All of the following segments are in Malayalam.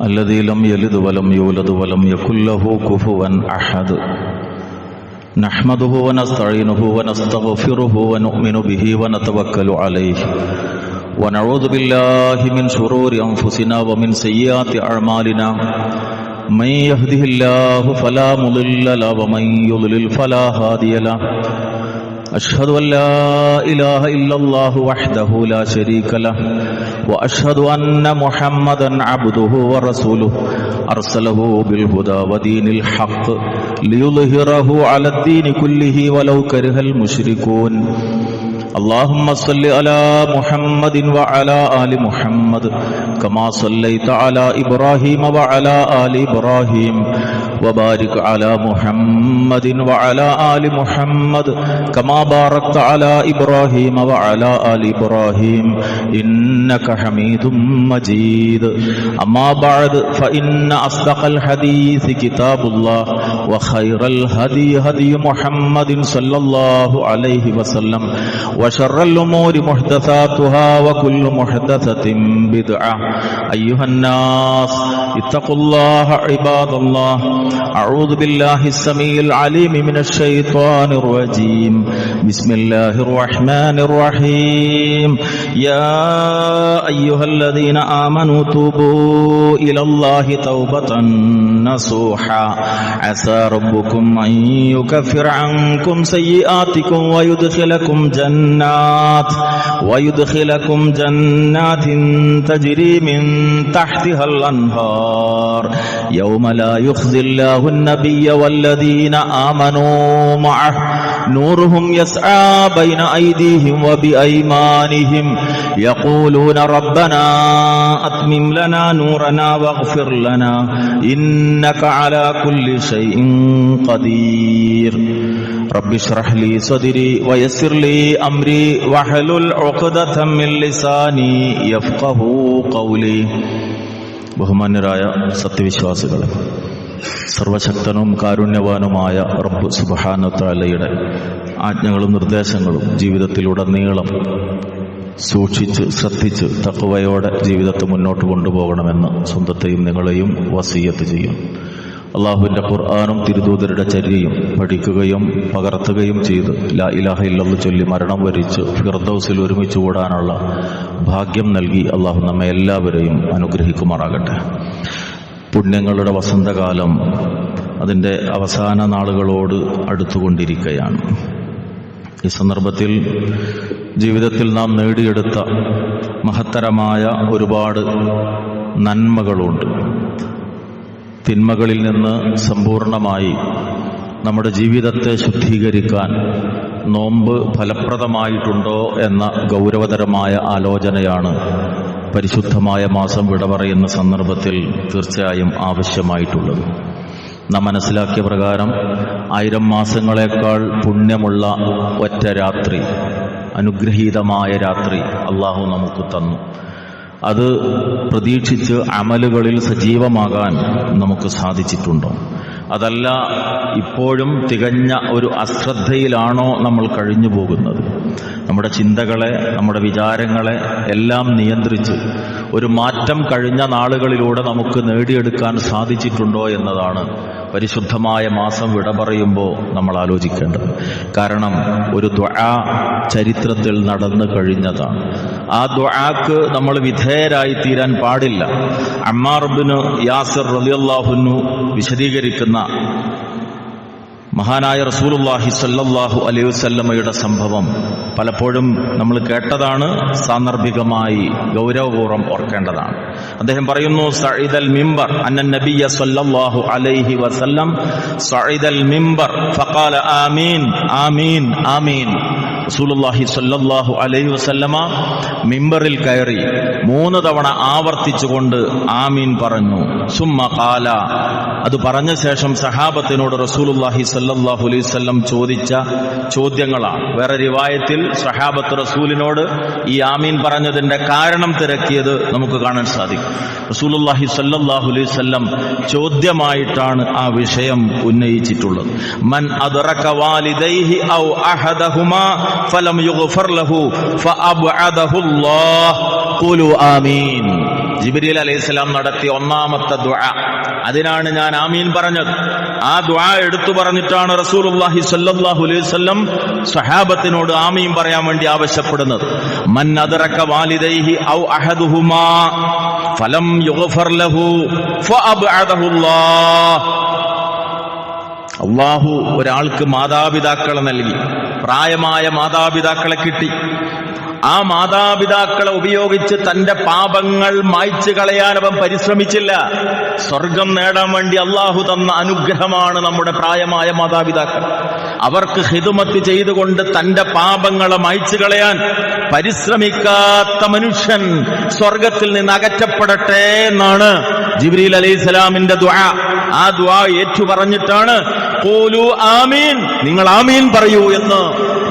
الذي لم يلد ولم يولد ولم يكن له كفوا أحد نحمده ونستعينه ونستغفره ونؤمن به ونتوكل عليه ونعوذ بالله من شرور أنفسنا ومن سيئات أعمالنا من يهده الله فلا مضل له ومن يضلل فلا هادي له أشهد أن لا إله إلا الله وحده لا شريك له وأشهد أن محمدا عبده ورسوله أرسله بالهدى ودين الحق ليظهره على الدين كله ولو كره المشركون اللهم صل على محمد وعلى آل محمد كما صليت على إبراهيم وعلى آل إبراهيم وبارك على محمد وعلى آل محمد كما باركت على إبراهيم وعلى آل إبراهيم إنك حميد مجيد أما بعد فإن أصدق الحديث كتاب الله وخير الهدي هدي محمد صلى الله عليه وسلم وشر الأمور محدثاتها وكل محدثة بدعة أيها الناس اتقوا الله عباد الله أعوذ بالله السميع العليم من الشيطان الرجيم بسم الله الرحمن الرحيم يا أيها الذين آمنوا توبوا إلى الله توبة نصوحا عسى ربكم أن يكفر عنكم سيئاتكم ويدخلكم جنات تجري من تحتها الأنهار يوم لا يخزي الله النبي والذين آمنوا معه نورهم يسعى بين أيديهم وبأيمانهم يقولون ربنا أتمم لنا نورنا واغفر لنا إنك على كل شيء قدير رب اشرح لي صدري ويسر لي أمري واحلل عقدة من لساني يفقهوا قولي ബഹുമാന്യരായ സത്യവിശ്വാസികളെ, സർവശക്തനും കാരുണ്യവാനുമായ റബ്ബ് സുബ്ഹാനഹു വ തആലയുടെ ആജ്ഞകളും നിർദ്ദേശങ്ങളും ജീവിതത്തിലുടനീളം സൂക്ഷിച്ച് ശ്രദ്ധിച്ച് തഖ്വയോടെ ജീവിതത്തെ മുന്നോട്ട് കൊണ്ടുപോകണമെന്ന് സ്വന്തത്തെയും നിങ്ങളെയും വസിയ്യത്ത് ചെയ്യും. അള്ളാഹുവിൻ്റെ ഖുർആനും തിരുദൂതരുടെ ചര്യയും പഠിക്കുകയും പകർത്തുകയും ചെയ്ത് ലാ ഇലാഹ ഇല്ലല്ലാഹ് ചൊല്ലി മരണം വരിച്ച് ഫിർദൗസിൽ ഒരുമിച്ച് കൂടാനുള്ള ഭാഗ്യം നൽകി അള്ളാഹു നമ്മെ എല്ലാവരെയും അനുഗ്രഹിക്കുമാറാകട്ടെ. പുണ്യങ്ങളുടെ വസന്തകാലം അതിൻ്റെ അവസാന നാളുകളോട് അടുത്തുകൊണ്ടിരിക്കുകയാണ്. ഈ സന്ദർഭത്തിൽ ജീവിതത്തിൽ നാം നേടിയെടുത്ത മഹത്തരമായ ഒരുപാട് നന്മകളുണ്ട്. തിന്മകളിൽ നിന്ന് സമ്പൂർണമായി നമ്മുടെ ജീവിതത്തെ ശുദ്ധീകരിക്കാൻ നോമ്പ് ഫലപ്രദമായിട്ടുണ്ടോ എന്ന ഗൗരവതരമായ ആലോചനയാണ് പരിശുദ്ധമായ മാസം വിട പറയുന്ന സന്ദർഭത്തിൽ തീർച്ചയായും ആവശ്യമായിട്ടുള്ളത്. നാം മനസ്സിലാക്കിയ പ്രകാരം 1000 മാസങ്ങളെക്കാൾ പുണ്യമുള്ള ഒറ്റ രാത്രി, അനുഗ്രഹീതമായ രാത്രി അള്ളാഹു നമുക്ക് തന്നു. അത് പ്രതീക്ഷിച്ച് അമലുകളിൽ സജീവമാകാൻ നമുക്ക് സാധിച്ചിട്ടുണ്ടോ? അതല്ല ഇപ്പോഴും തികഞ്ഞ ഒരു അശ്രദ്ധയിലാണോ നമ്മൾ കഴിഞ്ഞു പോകുന്നത്? നമ്മുടെ ചിന്തകളെ, നമ്മുടെ വിചാരങ്ങളെ എല്ലാം നിയന്ത്രിച്ച് ഒരു മാറ്റം കഴിഞ്ഞ നാളുകളിലൂടെ നമുക്ക് നേടിയെടുക്കാൻ സാധിച്ചിട്ടുണ്ടോ എന്നതാണ് പരിശുദ്ധമായ മാസം വിട പറയുമ്പോൾ നമ്മൾ ആലോചിക്കേണ്ടത്. കാരണം ഒരു ദുആ ചരിത്രത്തിൽ നടന്നു കഴിഞ്ഞതാണ്. ആ ദുആക്ക് നമ്മൾ വിധേയരായി തീരാൻ പാടില്ല. അമ്മാർ ഇബ്നു യാസിർ റളിയല്ലാഹു അൻഹു വിശദീകരിക്കുന്ന മഹാനായ റസൂലുള്ളാഹി സ്വല്ലല്ലാഹു അലൈഹി വസല്ലമയുടെ സംഭവം പലപ്പോഴും നമ്മൾ കേട്ടതാണ്, സാന്ദർഭികമായി ഗൗരവപൂർവ്വം ഓർക്കേണ്ടതാണ്. അദ്ദേഹം പറയുന്നു, സഈദൽ മിമ്പർ അന്ന നബിയ സ്വല്ലല്ലാഹു അലൈഹി വസല്ലം സഈദൽ മിമ്പർ ഫഖാല ആമീൻ ആമീൻ ആമീൻ. റസൂലുള്ളാഹി സ്വല്ലല്ലാഹു അലൈഹി വസല്ലമ മിമ്പറിൽ കയറി 3 തവണ ആവർത്തിച്ചുകൊണ്ട് ആമീൻ പറഞ്ഞു. സുമ്മ ഖാല, അത് പറഞ്ഞ ശേഷം സഹാബത്തിനോട് റസൂലുള്ളാഹി സ്വല്ലല്ലാഹു അലൈഹി വസല്ലം ചോദിച്ച ചോദ്യങ്ങളാണ്. വേറെ റിവായത്തിൽ സഹാബത്ത് റസൂലിനോട് ഈ ആമീൻ പറഞ്ഞതിന്റെ കാരണം തിരക്കിയത് നമുക്ക് കാണാൻ സാധിക്കും. റസൂലുള്ളാഹി സ്വല്ലല്ലാഹു അലൈഹി വസല്ലം ചോദ്യമായിട്ടാണ് ആ വിഷയം ഉന്നയിച്ചിട്ടുള്ളത്. മൻ അദ്റക വാലിദൈഹി ഔ അഹദഹുമാ ഫലം യുഗ്ഫർ ലഹു ഫഅബ്അദഹു അല്ലാഹ് ഖുലു ആമീൻ. ജിബ്രീൽ അലൈഹിസ്സലാം നടത്തിയ ഒന്നാമത്തെ ദുആ. അതിനാണ് ഞാൻ ആമീൻ പറഞ്ഞത്. ആ ദുആ എടുത്തു പറഞ്ഞിട്ടാണ് റസൂലുള്ളാഹി സ്വല്ലല്ലാഹു അലൈഹി വസല്ലം സ്വഹാബത്തിനോട് ആമീൻ പറയാൻ വേണ്ടി ആവശ്യപ്പെടുന്നത്. മൻ അദ്റക വാലിദൈഹി ഔ അഹദുഹുമാ ഫലം യുഗ്ഫർ ലഹു ഫഅബ്അദഹു അല്ലാഹ്. അല്ലാഹു ഒരാൾക്ക് മാതാപിതാക്കളെ നൽകി, പ്രായമായ മാതാപിതാക്കളെ കിട്ടി. ആ മാതാപിതാക്കളെ ഉപയോഗിച്ച് തന്റെ പാപങ്ങൾ മായ്ച്ചു കളയാൻ അവൻ പരിശ്രമിച്ചില്ല. സ്വർഗം നേടാൻ വേണ്ടി അള്ളാഹു തന്ന അനുഗ്രഹമാണ് നമ്മുടെ പ്രായമായ മാതാപിതാക്കൾ. അവർക്ക് ഖിദ്മത്ത് ചെയ്തുകൊണ്ട് തന്റെ പാപങ്ങളെ മായ്ച്ചു കളയാൻ പരിശ്രമിക്കാത്ത മനുഷ്യൻ സ്വർഗത്തിൽ നിന്ന് അകറ്റപ്പെടട്ടെ എന്നാണ് ജിബ്രീൽ അലൈഹിസ്സലാമിന്റെ ദുആ. ആ ദുആ ഏറ്റു പറഞ്ഞിട്ടാണ് ഖൂലു ആമീൻ, നിങ്ങൾ ആമീൻ പറയൂ എന്ന്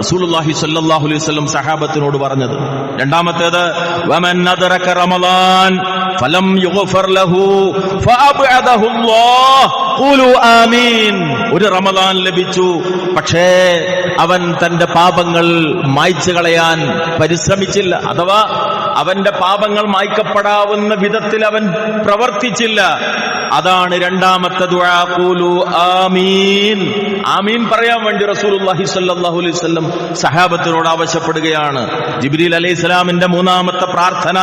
റസൂലുള്ളാഹി സ്വല്ലല്ലാഹു അലൈഹി വസല്ലം സഹാബത്തിനോട് പറഞ്ഞത്. രണ്ടാമത്തേത് വമൻ അദ്റക റമളാൻ ഫലം യുഗ്ഫർ ലഹു ഫഅബ്അദഹു അല്ലാഹ് ഖൂലു ആമീൻ. ഒരു റമളാൻ ലഭിച്ചു, പക്ഷേ അവൻ തന്റെ പാപങ്ങൾ മായ്ച്ചു കളയാൻ പരിശ്രമിച്ചില്ല, അഥവാ അവന്റെ പാപങ്ങൾ മായ്ക്കപ്പെടാവുന്ന വിധത്തിൽ അവൻ പ്രവർത്തിച്ചില്ല. അതാണ് രണ്ടാമത്തെ ദുആ. ഖൂലു ആമീൻ, ആമീൻ പറയാൻ വേണ്ടി റസൂലുള്ളാഹി സ്വല്ലല്ലാഹു അലൈഹി വസല്ലം സഹാബത്തിനോട് ആവശ്യപ്പെടുകയാണ്. ജിബ്രീൽ അലൈഹിസ്സലാമിന്റെ മൂന്നാമത്തെ പ്രാർത്ഥന,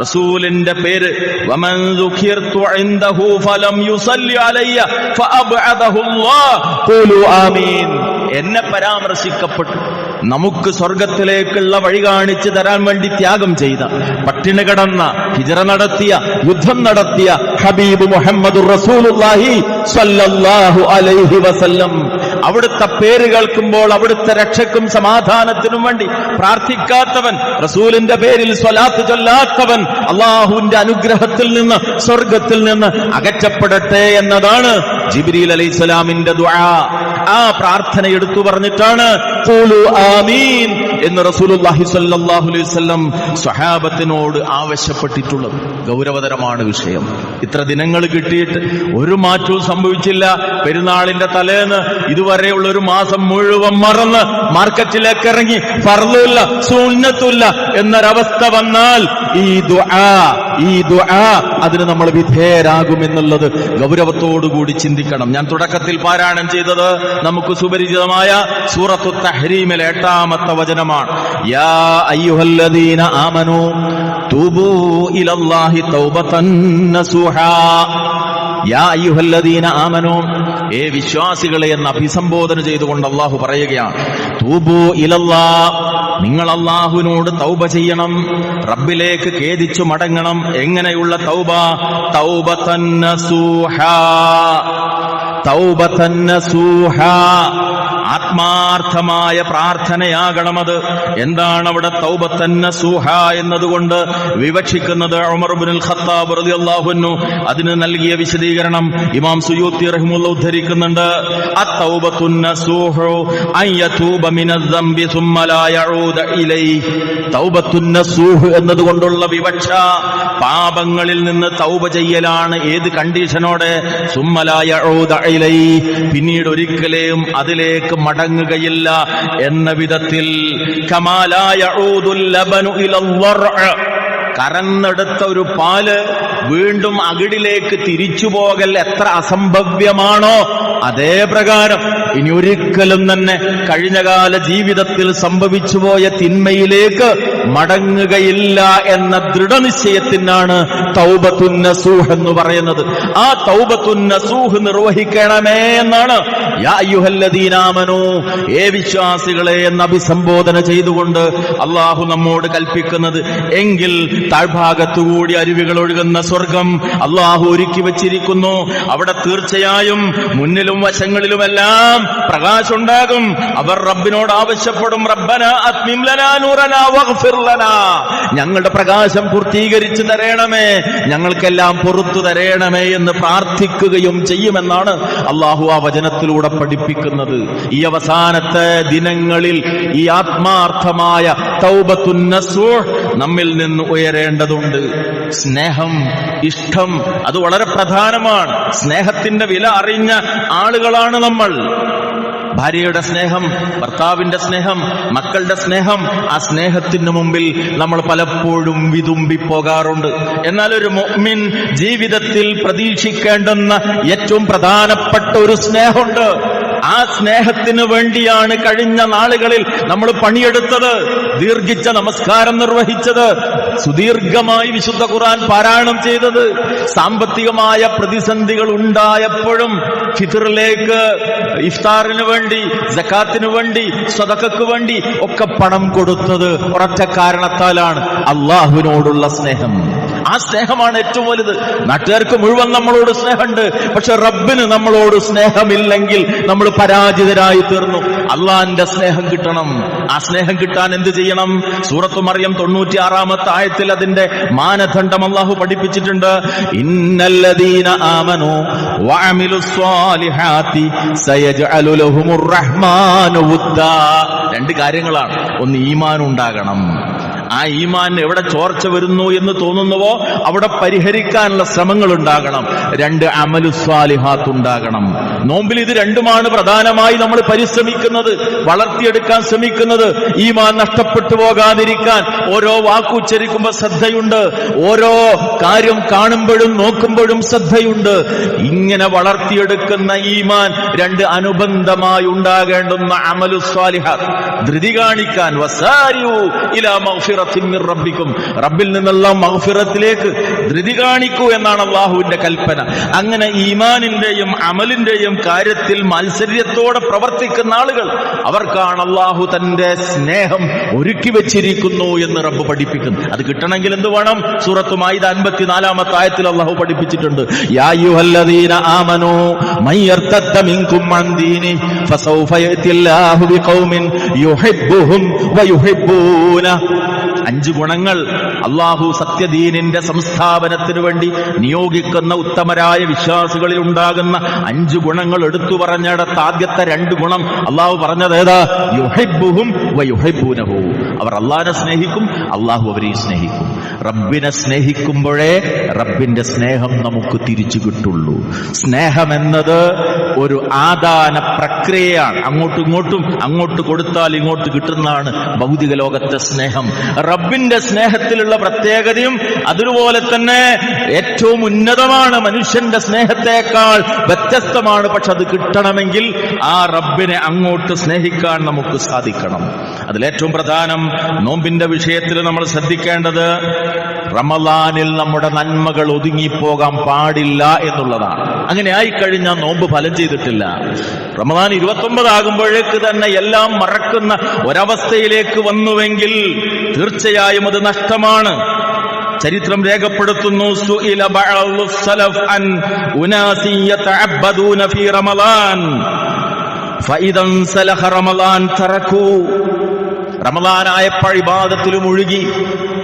റസൂലിന്റെ പേര് വമൻ ദുഖിർതു ഇൻദഹു ഫലം യുസല്ലി അലയ്യ ഫഅബ്അദഹു അല്ലാഹ് ഖൂലു ആമീൻ. എന്നെ പരാമർശിക്കപ്പെട്ടു, നമുക്ക് സ്വർഗത്തിലേക്കുള്ള വഴി കാണിച്ചു തരാൻ വേണ്ടി ത്യാഗം ചെയ്ത, പട്ടിണി കിടന്ന, ഹിജ്റ നടത്തിയ, യുദ്ധം നടത്തിയ ഹബീബ് മുഹമ്മദുർ റസൂലുള്ളാഹി സ്വല്ലല്ലാഹു അലൈഹി വസല്ലം, അവിടുത്തെ പേര് കേൾക്കുമ്പോൾ അവിടുത്തെ രക്ഷയ്ക്കും സമാധാനത്തിനും വേണ്ടി പ്രാർത്ഥിക്കാത്തവൻ, റസൂലിന്റെ പേരിൽ സ്വലാത്ത് ചൊല്ലാത്തവൻ അള്ളാഹുവിന്റെ അനുഗ്രഹത്തിൽ നിന്ന്, സ്വർഗത്തിൽ നിന്ന് അകറ്റപ്പെടട്ടെ എന്നതാണ് ജിബ്രീൽ അലൈഹിസ്സലാമിന്റെ ദുആ. ആ പ്രാർത്ഥന എടുത്തു പറഞ്ഞിട്ടാണ് ഖൂലു ആമീൻ എന്ന് റസൂലുള്ളാഹി സ്വല്ലല്ലാഹു അലൈഹി വസല്ലം സ്വഹാബത്തിനോട് ആവശ്യപ്പെട്ടിട്ടുള്ളത്. ഗൗരവതരമാണ് വിഷയം. ഇത്ര ദിനങ്ങൾ കിട്ടിയിട്ട് ഒരു മാറ്റവും സംഭവിച്ചില്ല. പെരുന്നാളിന്റെ തലേന്ന് ഇതുവരെയുള്ള ഒരു മാസം മുഴുവൻ മറന്ന് മാർക്കറ്റിലേക്ക് ഇറങ്ങി ഫർളുല്ല സുന്നത്തുല്ല എന്നൊരവസ്ഥ വന്നാൽ ഈ ദുആ അതിന് നമ്മൾ വിധേയരാകുമെന്നുള്ളത് ഗൗരവത്തോടുകൂടി ചിന്തിക്കണം. ഞാൻ തുടക്കത്തിൽ പാരായണം ചെയ്തത് നമുക്ക് സുപരിചിതമായ സൂറത്തു തഹ്രീമിലെ 8-ാമത്തെ വചനമാണ്. യാ അയ്യുഹല്ലദീന ആമനൂ തൂബൂ ഇലല്ലാഹി തൗബതൻ നസൂഹാ. യാ അയ്യുഹല്ലദീന ആമനൂ, ഏ വിശ്വാസികളെ എന്ന് അഭിസംബോധന ചെയ്തുകൊണ്ട് അള്ളാഹു പറയുകയാണ്. തൂബൂ ഇലല്ലാഹ്, നിങ്ങൾ അള്ളാഹുവിനോട് തൗബ ചെയ്യണം, റബ്ബിലേക്ക് ഖേദിച്ചു മടങ്ങണം. എങ്ങനെയുള്ള തൗബ? തൗബതൻ നസൂഹാ, തൗബതൻ നസൂഹാ, ആത്മാർത്ഥമായ പ്രാർത്ഥനയാകണമത്. എന്താണ് അവിടെ തൗബതൻ നസൂഹാ എന്നതുകൊണ്ട് വിവക്ഷിക്കുന്നത്? ഉമർ ഇബ്നുൽ ഖത്താബ് റളിയല്ലാഹു അൻഹു അതിന് നൽകിയ വിശദീകരണം ഇമാം സുയൂത്തി റഹിമഹുല്ലാഹ് ഉദ്ധരിക്കുന്നുണ്ട്. അത്തൗബത്തുൻ നസൂഹു അൻ യതൂബ മിനദ് ദംബി സുമ്മ ലാ യഊദ ഇലൈഹി. തൗബത്തുൻ നസൂഹ് എന്നതുകൊണ്ടുള്ള വിവക്ഷ പാപങ്ങളിൽ നിന്ന് തൗബ ചെയ്യലാണ്. ഏത് കണ്ടീഷനോടെ? സുമ്മ ലാ യഊദ ഇലൈഹി, പിന്നീട് ഒരിക്കലും അതിലേക്ക് മടങ്ങുകയില്ല എന്ന വിധത്തിൽ. കമാ ലാ യഊദുൽ ലബനു ഇലൽ വർഅ, കറന്നെടുത്ത ഒരു പാല് വീണ്ടും അകിടിലേക്ക് തിരിച്ചു പോകൽ എത്ര അസംഭവ്യമാണോ അതേ പ്രകാരം ഇനി ഒരിക്കലും തന്നെ കഴിഞ്ഞകാല ജീവിതത്തിൽ സംഭവിച്ചുപോയ തിന്മയിലേക്ക് മടങ്ങുകയില്ല എന്ന ദൃഢനിശ്ചയത്തിനാണ് തൗബത്തുൻ നസൂഹ് എന്ന് പറയുന്നത്. ആ തൗബത്തുൻ നസൂഹ് നിർവഹിക്കണമേ എന്നാണ് യാ അയ്യുഹല്ലദീന ആമനൂ, ഏ വിശ്വാസികളെ എന്ന് അഭിസംബോധന ചെയ്തുകൊണ്ട് അള്ളാഹു നമ്മോട് കൽപ്പിക്കുന്നത്. എങ്കിൽ താഴ്ഭാഗത്തുകൂടി അരുവികൾ ഒഴുകുന്ന സ്വർഗം അള്ളാഹു ഒരുക്കി വച്ചിരിക്കുന്നു. അവിടെ തീർച്ചയായും മുന്നിലും വശങ്ങളിലുമെല്ലാം പ്രകാശമുണ്ടാകും. അവർ റബ്ബിനോട് ആവശ്യപ്പെടും, റബ്ബനാ അത്മിം ലനാ നൂറനാ വഗ്ഫിർ ലനാ, ഞങ്ങളുടെ പ്രകാശം പൂർത്തീകരിച്ചു തരണമേ, ഞങ്ങൾക്കെല്ലാം പുറത്തു തരണമേ എന്ന് പ്രാർത്ഥിക്കുകയും ചെയ്യുമെന്നാണ് അള്ളാഹു ആ വചനത്തിലൂടെ പഠിപ്പിക്കുന്നത്. ഈ അവസാനത്തെ ദിനങ്ങളിൽ ഈ ആത്മാർത്ഥമായ തൗബത്തുൻ നസൂഹ് നമ്മിൽ നിന്ന് ഉയരേണ്ടതുണ്ട്. സ്നേഹം, ഇഷ്ടം, അത് വളരെ പ്രധാനമാണ്. സ്നേഹത്തിന്റെ വില അറിഞ്ഞ ആളുകളാണ് നമ്മൾ. ഭാര്യയുടെ സ്നേഹം, ഭർത്താവിന്റെ സ്നേഹം, മക്കളുടെ സ്നേഹം, ആ സ്നേഹത്തിന് മുമ്പിൽ നമ്മൾ പലപ്പോഴും വിതുമ്പിപ്പോകാറുണ്ട്. എന്നാൽ ഒരു മുഅ്മിൻ ജീവിതത്തിൽ പ്രതീക്ഷിക്കേണ്ടുന്ന ഏറ്റവും പ്രധാനപ്പെട്ട ഒരു സ്നേഹമുണ്ട്. ആ സ്നേഹത്തിന് വേണ്ടിയാണ് കഴിഞ്ഞ നാളുകളിൽ നമ്മൾ പണിയെടുത്തത്, ദീർഘിച്ച നമസ്കാരം നിർവഹിച്ചത്, സുദീർഘമായി വിശുദ്ധ ഖുർആൻ പാരായണം ചെയ്തത്. സാമ്പത്തികമായ പ്രതിസന്ധികൾ ഉണ്ടായപ്പോഴും ഫിത്റിലേക്ക്, ഇഫ്താറിന് വേണ്ടി, സകാത്തിന് വേണ്ടി, സദഖക്ക് വേണ്ടി ഒക്കെ പണം കൊടുത്തത് ഒരൊറ്റ കാരണത്താലാണ്, അള്ളാഹുവിനോടുള്ള സ്നേഹം. ആ സ്നേഹമാണ് ഏറ്റവും വലുത്. നാട്ടുകാർക്ക് മുഴുവൻ നമ്മളോട് സ്നേഹമുണ്ട്, പക്ഷെ റബ്ബിന് നമ്മളോട് സ്നേഹമില്ലെങ്കിൽ നമ്മൾ പരാജിതരായി തീർന്നു. അള്ളാന്റെ സ്നേഹം കിട്ടണം. ആ സ്നേഹം കിട്ടാൻ എന്ത് ചെയ്യണം? സൂറത്തു മറിയം 96-ാമത്തെ ആയത്തിൽ അതിന്റെ മാനദണ്ഡം അള്ളാഹു പഠിപ്പിച്ചിട്ടുണ്ട്. ഇന്നല്ലദീന ആമനു വഅമിലുസ്സാലിഹാത്തി സയജ്അലു ലഹുമുർ റഹ്മാനു വുദ്ദാ. രണ്ട് കാര്യങ്ങളാണ്. ഒന്ന്, ഈമാൻ ഉണ്ടാകണം. ആ ഈമാൻ എവിടെ ചോർച്ച വരുന്നു എന്ന് തോന്നുന്നുവോ അവിടെ പരിഹരിക്കാനുള്ള ശ്രമങ്ങൾ ഉണ്ടാകണം. രണ്ട്, അമലുസ്വാലിഹാത്ത് ഉണ്ടാകണം. നോമ്പിൽ ഇത് രണ്ടുമാണ് പ്രധാനമായി നമ്മൾ പരിശ്രമിക്കുന്നത്, വളർത്തിയെടുക്കാൻ ശ്രമിക്കുന്നത്. ഈമാൻ നഷ്ടപ്പെട്ടു പോകാതിരിക്കാൻ ഓരോ വാക്കുച്ചരിക്കുമ്പോൾ ശ്രദ്ധയുണ്ട്, ഓരോ കാര്യം കാണുമ്പോഴും നോക്കുമ്പോഴും ശ്രദ്ധയുണ്ട്. ഇങ്ങനെ വളർത്തിയെടുക്കുന്ന ഈമാൻ രണ്ട്, അനുബന്ധമായി ഉണ്ടാകേണ്ടുന്ന അമലുസ്വാലിഹാത്ത്. ധൃതി കാണിക്കാൻ വസാരിഉ ഇലാ മഗ്ഫിറത്തിൻ മിർ റബ്ബിക്കും, റബ്ബിൽ നിന്നുള്ള മഗ്ഫിറത്തിലേക്ക് ധൃതി കാണിക്കൂ എന്നാണ് അള്ളാഹുവിന്റെ കൽപ്പന. അങ്ങനെ ഈമാനിന്റെയും അമലിന്റെയും കാര്യത്തിൽ മാത്സര്യത്തോടെ പ്രവർത്തിക്കുന്ന ആളുകൾ, അവർക്കാണ് അള്ളാഹു തന്റെ സ്നേഹം ഒരുക്കി വെച്ചിരിക്കുന്നു എന്ന് റബ്ബ് പഠിപ്പിക്കുന്നു. അത് കിട്ടണമെങ്കിൽ എന്ത് വേണം? സൂറത്തു മാഇദ 54-ാമത്തെ ആയത്തിൽ അള്ളാഹു പഠിപ്പിച്ചിട്ടുണ്ട്. യാ അയ്യുഹല്ലദീന ആമനൂ മൻ യർതദ്ദ മിൻകും അൻ ദീനി ഫസൗഫ യഅതില്ലാഹു ബിഖൗമിൻ യുഹിബ്ബുഹും വയുഹിബ്ബൂന. 5 ഗുണങ്ങൾ അള്ളാഹു സത്യദീനിന്റെ സംസ്ഥാപനത്തിനു വേണ്ടി നിയോഗിക്കുന്ന ഉത്തമരായ വിശ്വാസികളിൽ ഉണ്ടാകുന്ന 5 ഗുണങ്ങൾ എടുത്തു പറഞ്ഞിടത്ത് ആദ്യത്തെ 2 ഗുണം അള്ളാഹു പറഞ്ഞത് ഏതാ? യുഹിബ്ബുഹും വയുഹിബ്ബൂനഹു. അവർ അള്ളാഹിനെ സ്നേഹിക്കും, അള്ളാഹു അവരെ സ്നേഹിക്കും. റബ്ബിനെ സ്നേഹിക്കുമ്പോഴേ റബ്ബിന്റെ സ്നേഹം നമുക്ക് തിരിച്ചു കിട്ടുള്ളൂ. സ്നേഹമെന്നത് ഒരു ആദാന പ്രക്രിയയാണ്. അങ്ങോട്ടും ഇങ്ങോട്ടും, അങ്ങോട്ട് കൊടുത്താൽ ഇങ്ങോട്ട് കിട്ടുന്നതാണ് ഭൗതിക ലോകത്തെ സ്നേഹം. റബ്ബിന്റെ സ്നേഹത്തിലുള്ള പ്രത്യേകതയും അതുപോലെ തന്നെ ഏറ്റവും ഉന്നതമാണ്, മനുഷ്യന്റെ സ്നേഹത്തെക്കാൾ വ്യത്യസ്തമാണ്. പക്ഷെ അത് കിട്ടണമെങ്കിൽ ആ റബ്ബിനെ അങ്ങോട്ട് സ്നേഹിക്കാൻ നമുക്ക് സാധിക്കണം. അതിലേറ്റവും പ്രധാനം നോമ്പിന്റെ വിഷയത്തിൽ നമ്മൾ ശ്രദ്ധിക്കേണ്ടത് റമളാനിൽ നമ്മുടെ നന്മകൾ ഒതുങ്ങിപ്പോകാൻ പാടില്ല എന്നുള്ളതാണ്. അങ്ങനെ ആയിക്കഴിഞ്ഞാൽ നോമ്പ് ഫലം ചെയ്തിട്ടില്ല. റമളാൻ 29 ആകുമ്പോഴേക്ക് തന്നെ എല്ലാം മറക്കുന്ന ഒരവസ്ഥയിലേക്ക് വന്നുവെങ്കിൽ തീർച്ചയായും അത് നഷ്ടമാണ്. ചരിത്രം രേഖപ്പെടുത്തുന്നു, സുഇല ബഅദു സലഫ് അൻ ഉനാസി യതഅബ്ബദൂന ഫീ റമളാൻ ഫഇദൻ സലഖ റമളാൻ തറകൂ. റമളാനായപ്പോൾ ഇബാദത്തിൽ മുഴുകി,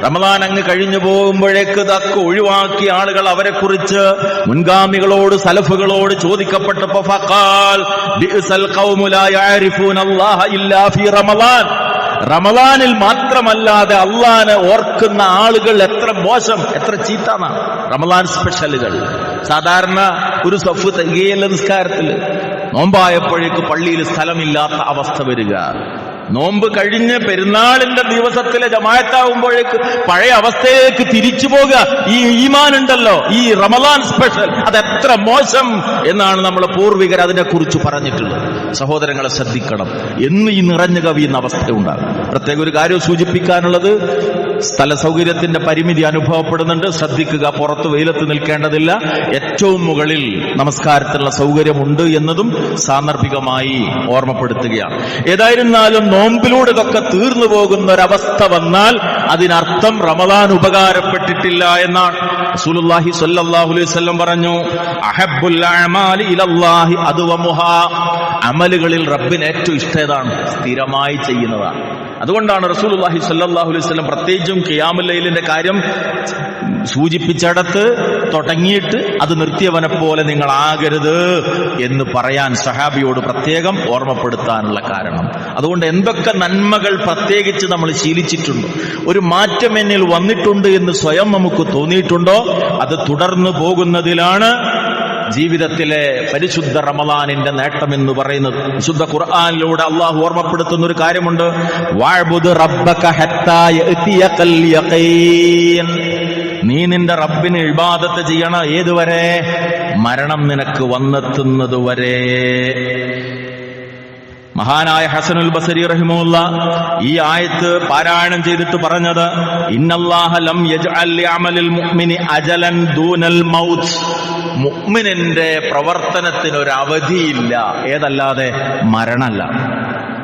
റമളാൻ അങ്ങ് കഴിഞ്ഞു പോകുമ്പോഴേക്ക് ഇതൊക്കെ ഒഴിവാക്കിയ ആളുകൾ, അവരെ കുറിച്ച് മുൻഗാമികളോട്, സലഫുകളോട് ചോദിക്കപ്പെട്ടപ്പോ ഫഖാൽ ബിഅസൽ ഖൗമു ലാ യഅരിഫൂന അല്ലാഹ ഇല്ലാ ഫീ റമളാൻ. റമളാനിൽ മാത്രമല്ലാതെ അള്ളാനെ ഓർക്കുന്ന ആളുകൾ എത്ര മോശം, എത്ര ചീത്താന്നാണ്. റമളാൻ സ്പെഷ്യലുകൾ സാധാരണ ഒരു സഫ് തികയല്ല നിസ്കാരത്തില്. നോമ്പായപ്പോഴേക്ക് പള്ളിയിൽ സ്ഥലമില്ലാത്ത അവസ്ഥ വരിക. നോമ്പ് കഴിഞ്ഞ് പെരുന്നാളിന്റെ ദിവസത്തിലെ ജമാഅത്താവുമ്പോഴേക്ക് പഴയ അവസ്ഥയിലേക്ക് തിരിച്ചു പോകുക. ഈ ഈമാൻ ഉണ്ടല്ലോ, ഈ റമളാൻ സ്പെഷ്യൽ, അതെത്ര മോശം എന്നാണ് നമ്മളെ പൂർവികർ അതിനെക്കുറിച്ച് പറഞ്ഞിട്ടുള്ളത്. സഹോദരങ്ങളെ ശ്രദ്ധിക്കണം. എന്ന് ഈ നിറഞ്ഞു കവിയുന്ന അവസ്ഥ ഉണ്ടാകും. പ്രത്യേക ഒരു കാര്യം സൂചിപ്പിക്കാനുള്ളത്, സ്ഥല സൗകര്യത്തിന്റെ പരിമിതി അനുഭവപ്പെടുന്നുണ്ട്. ശ്രദ്ധിക്കുക, പുറത്ത് വെയിലത്ത് നിൽക്കേണ്ടതില്ല. ഏറ്റവും മുകളിൽ നമസ്കാരത്തിനുള്ള സൗകര്യമുണ്ട് എന്നതും സാന്ദർഭികമായി ഓർമ്മപ്പെടുത്തുകയാണ്. ഏതായിരുന്നാലും നോമ്പിലൂടെ ഇതൊക്കെ തീർന്നു പോകുന്ന ഒരവസ്ഥ വന്നാൽ അതിനർത്ഥം റമളാൻ ഉപകാരപ്പെട്ടിട്ടില്ല എന്നാണ്. റസൂലുള്ളാഹി സ്വല്ലല്ലാഹു അലൈഹി വസല്ലം പറഞ്ഞു, അഹബ്ബുൽ അഅമാലി ഇലല്ലാഹി അദ്വമുഹാ. അമലുകളിൽ റബ്ബിന് ഏറ്റവും ഇഷ്ടേതാണ്? സ്ഥിരമായി ചെയ്യുന്നതാണ്. അതുകൊണ്ടാണ് റസൂലുള്ളാഹി സ്വല്ലല്ലാഹു അലൈഹി വസല്ലം പ്രത്യേകിച്ചും ഖിയാമുൽ ലൈലിന്റെ കാര്യം സൂചിപ്പിച്ചിടത്ത് തുടങ്ങിയിട്ട് അത് നിർത്തിയവനെ പോലെ നിങ്ങൾ ആകരുത് എന്ന് പറയാൻ സഹാബിയോട് പ്രത്യേകം ഓർമ്മപ്പെടുത്താനുള്ള കാരണം. അതുകൊണ്ട് എന്തൊക്കെ നന്മകൾ പ്രത്യേകിച്ച് നമ്മൾ ശീലിച്ചിട്ടുണ്ടോ, ഒരു മാറ്റം എന്നിൽ വന്നിട്ടുണ്ട് എന്ന് സ്വയം നമുക്ക് തോന്നിയിട്ടുണ്ടോ, അത് തുടർന്നു പോകുന്നതിലാണ് ജീവിതത്തിലെ പരിശുദ്ധ റമളാനിന്റെ നേട്ടമെന്ന് പറയുന്നത്. വിശുദ്ധ ഖുർആനിലൂടെ അള്ളാഹു ഓർമ്മപ്പെടുത്തുന്ന ഒരു കാര്യമുണ്ട്. വഅബ്ദു റബ്ബക ഹത്താ യഅതിയകൽ യഖീൻ. നീ നിന്റെ റബ്ബിന് ഇബാദത്ത് ചെയ്യണം. ഏതുവരെ? മരണം നിനക്ക് വന്നെത്തുന്നതുവരെ. മഹാനായ ഹസനുൽ ബസരി റഹിമഹുല്ല ഈ ആയത്ത് പാരായണം ചെയ്തിട്ട് പറഞ്ഞത്, ഇന്നല്ലാഹ ലം യജ്അൽ ലിഅമലിൽ മുഅ്മിനി അജലൻ ദൂനൽ മൗത്ത്. മുഅ്മിനിന്റെ പ്രവർത്തനത്തിന് ഒരു അവധിയില്ല, ഏതല്ലാതെ മരണമല്ല.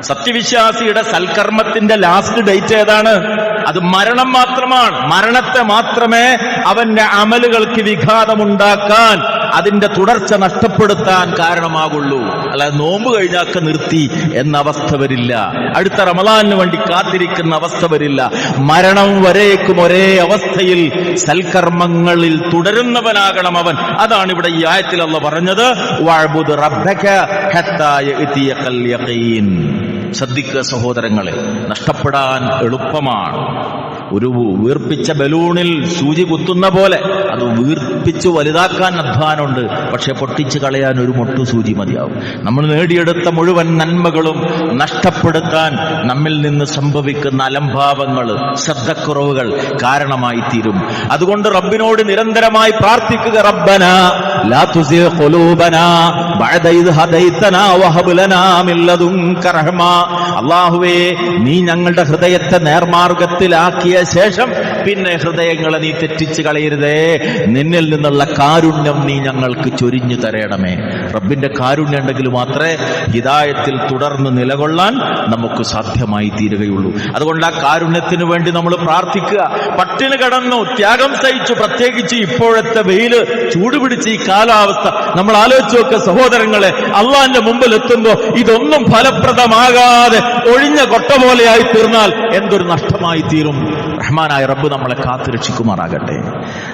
സത്യവിശ്വാസിയുടെ സൽക്കർമ്മത്തിന്റെ ലാസ്റ്റ് ഡേറ്റ് ഏതാണ്? അത് മരണം മാത്രമാണ്. മരണത്തെ മാത്രമേ അവന്റെ അമലുകൾക്ക് വിഘാതമുണ്ടാക്കാൻ, അതിന്റെ തുടർച്ച നഷ്ടപ്പെടുത്താൻ കാരണമാകുള്ളൂ. അല്ലാതെ നോമ്പ് കഴിഞ്ഞാൽ നിർത്തി എന്ന അവസ്ഥ വരില്ല. അടുത്ത റമളാനിന് വേണ്ടി കാത്തിരിക്കുന്ന അവസ്ഥ വരില്ല. മരണം വരേക്കും ഒരേ അവസ്ഥയിൽ സൽക്കർമ്മങ്ങളിൽ തുടരുന്നവനാകണം അവൻ. അതാണ് ഇവിടെ ഈ ആയത്തിൽ അല്ലാഹു പറഞ്ഞത്, വഅബ്ദു റബ്ബക ഹത്താ യഅതിയകൽ യഖീൻ. ശ്രദ്ധിക്കുക സഹോദരങ്ങളെ, നഷ്ടപ്പെടാൻ എളുപ്പമാണ്. ഒരു വീർപ്പിച്ച ബലൂണിൽ സൂചി കുത്തുന്ന പോലെ അത് വീർപ്പിച്ച് വലുതാക്കാൻ അധ്വാനമുണ്ട്, പക്ഷെ പൊട്ടിച്ച് കളയാൻ ഒരു മൊട്ടു സൂചി മതിയാവും. നമ്മൾ നേടിയെടുത്ത മുഴുവൻ നന്മകളും നഷ്ടപ്പെടുത്താൻ നമ്മിൽ നിന്ന് സംഭവിക്കുന്ന അലംഭാവങ്ങൾ, ശ്രദ്ധക്കുറവുകൾ കാരണമായി തീരും. അതുകൊണ്ട് റബ്ബിനോട് നിരന്തരമായി പ്രാർത്ഥിക്കുക. റബ്ബനാ ലാ തുസിഗ് ഖുലൂബനാ ബഅദ ഇദ് ഹദൈതനാ വഹബ് ലനാ മിൻ ലദുൻക റഹ്മ. അല്ലാഹുവേ, നീ ഞങ്ങളുടെ ഹൃദയത്തെ നേർമാർഗത്തിലാക്കിയ ശേഷം പിന്നെ ഹൃദയങ്ങളെ നീ തെറ്റിച്ച് കളയരുതേ. നിന്നിൽ നിന്നുള്ള കാരുണ്യം നീ ഞങ്ങൾക്ക് ചൊരിഞ്ഞു തരണമേ. റബ്ബിന്റെ കാരുണ്യം ഉണ്ടെങ്കിൽ മാത്രമേ ഹിദായത്തിൽ തുടർന്ന് നിലകൊള്ളാൻ നമുക്ക് സാധ്യമായി തീരുകയുള്ളൂ. അതുകൊണ്ട് ആ കാരുണ്യത്തിന് വേണ്ടി നമ്മൾ പ്രാർത്ഥിക്കുക. പട്ടിണി കടന്നു, ത്യാഗം സഹിച്ചു, പ്രത്യേകിച്ച് ഇപ്പോഴത്തെ വെയില് ചൂടുപിടിച്ച് ഈ കാലാവസ്ഥ നമ്മൾ ആലോചിച്ച് നോക്കുക സഹോദരങ്ങളെ. അള്ളാന്റെ മുമ്പിൽ എത്തുമ്പോ ഇതൊന്നും ഫലപ്രദമാകാതെ ഒഴിഞ്ഞ കൊട്ട പോലെയായി തീർന്നാൽ എന്തൊരു നഷ്ടമായി തീരും. റഹ്മാനായ റബ്ബ് നമ്മളെ കാത്തുരക്ഷിക്കുമാറാകട്ടെ.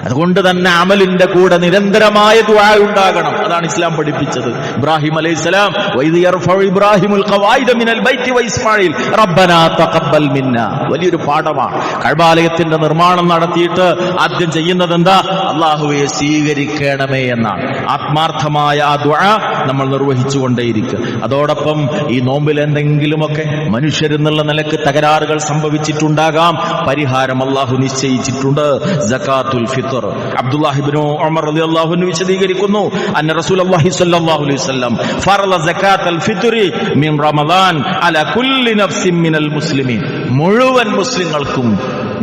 അതുകൊണ്ട് തന്നെ അമലിന്റെ കൂടെ നിരന്തരമായ ദുആ ഉണ്ടാകണം. അതാണ് ഇസ്ലാം പഠിപ്പിച്ചത്. ഇബ്രാഹിം അലൈഹിസ്സലാം വഇദ് യർഫഉ ഇബ്രാഹിമുൽ ഖവായിദ മിനൽ ബൈത്തി വഇസ്മാഈൽ റബ്ബനാ തഖബ്ബൽ മിന്നാ. വലിയൊരു പാഠമാണ്. കഅബാലയത്തിന്റെ നിർമ്മാണം നടത്തിയിട്ട് ആദ്യം ചെയ്യുന്നത് എന്താ? അല്ലാഹുവേ സ്വീകരിക്കണമേ എന്നാണ്. ആത്മാർത്ഥമായ ആ ദുആ നമ്മൾ നിർവഹിച്ചുകൊണ്ടേയിരിക്കുക. അതോടൊപ്പം ഈ നോമ്പിൽ എന്തെങ്കിലുമൊക്കെ മനുഷ്യരെന്നുള്ള നിലക്ക് തകരാറുകൾ സംഭവിച്ചിട്ടുണ്ടാകാം, പരിഹാരം അല്ലാഹു നിശ്ചയിച്ചിട്ടുണ്ട്. സകാത്തുൽ ഫിത്ർ. അബ്ദുല്ലാഹി ഇബ്നു ഉമർ റളിയല്ലാഹു അൻഹു വിശദീകരിക്കുന്നു, അന്ന റസൂലുള്ളാഹി സ്വല്ലല്ലാഹു അലൈഹി വസല്ലം ഫറള സകാത്തുൽ ഫിത്രി മിൻ റമളാൻ അലാ കുല്ലി നഫ്സിൻ മിനൽ മുസ്ലിമീൻ. മുഴുവൻ മുസ്ലിങ്ങൾക്കും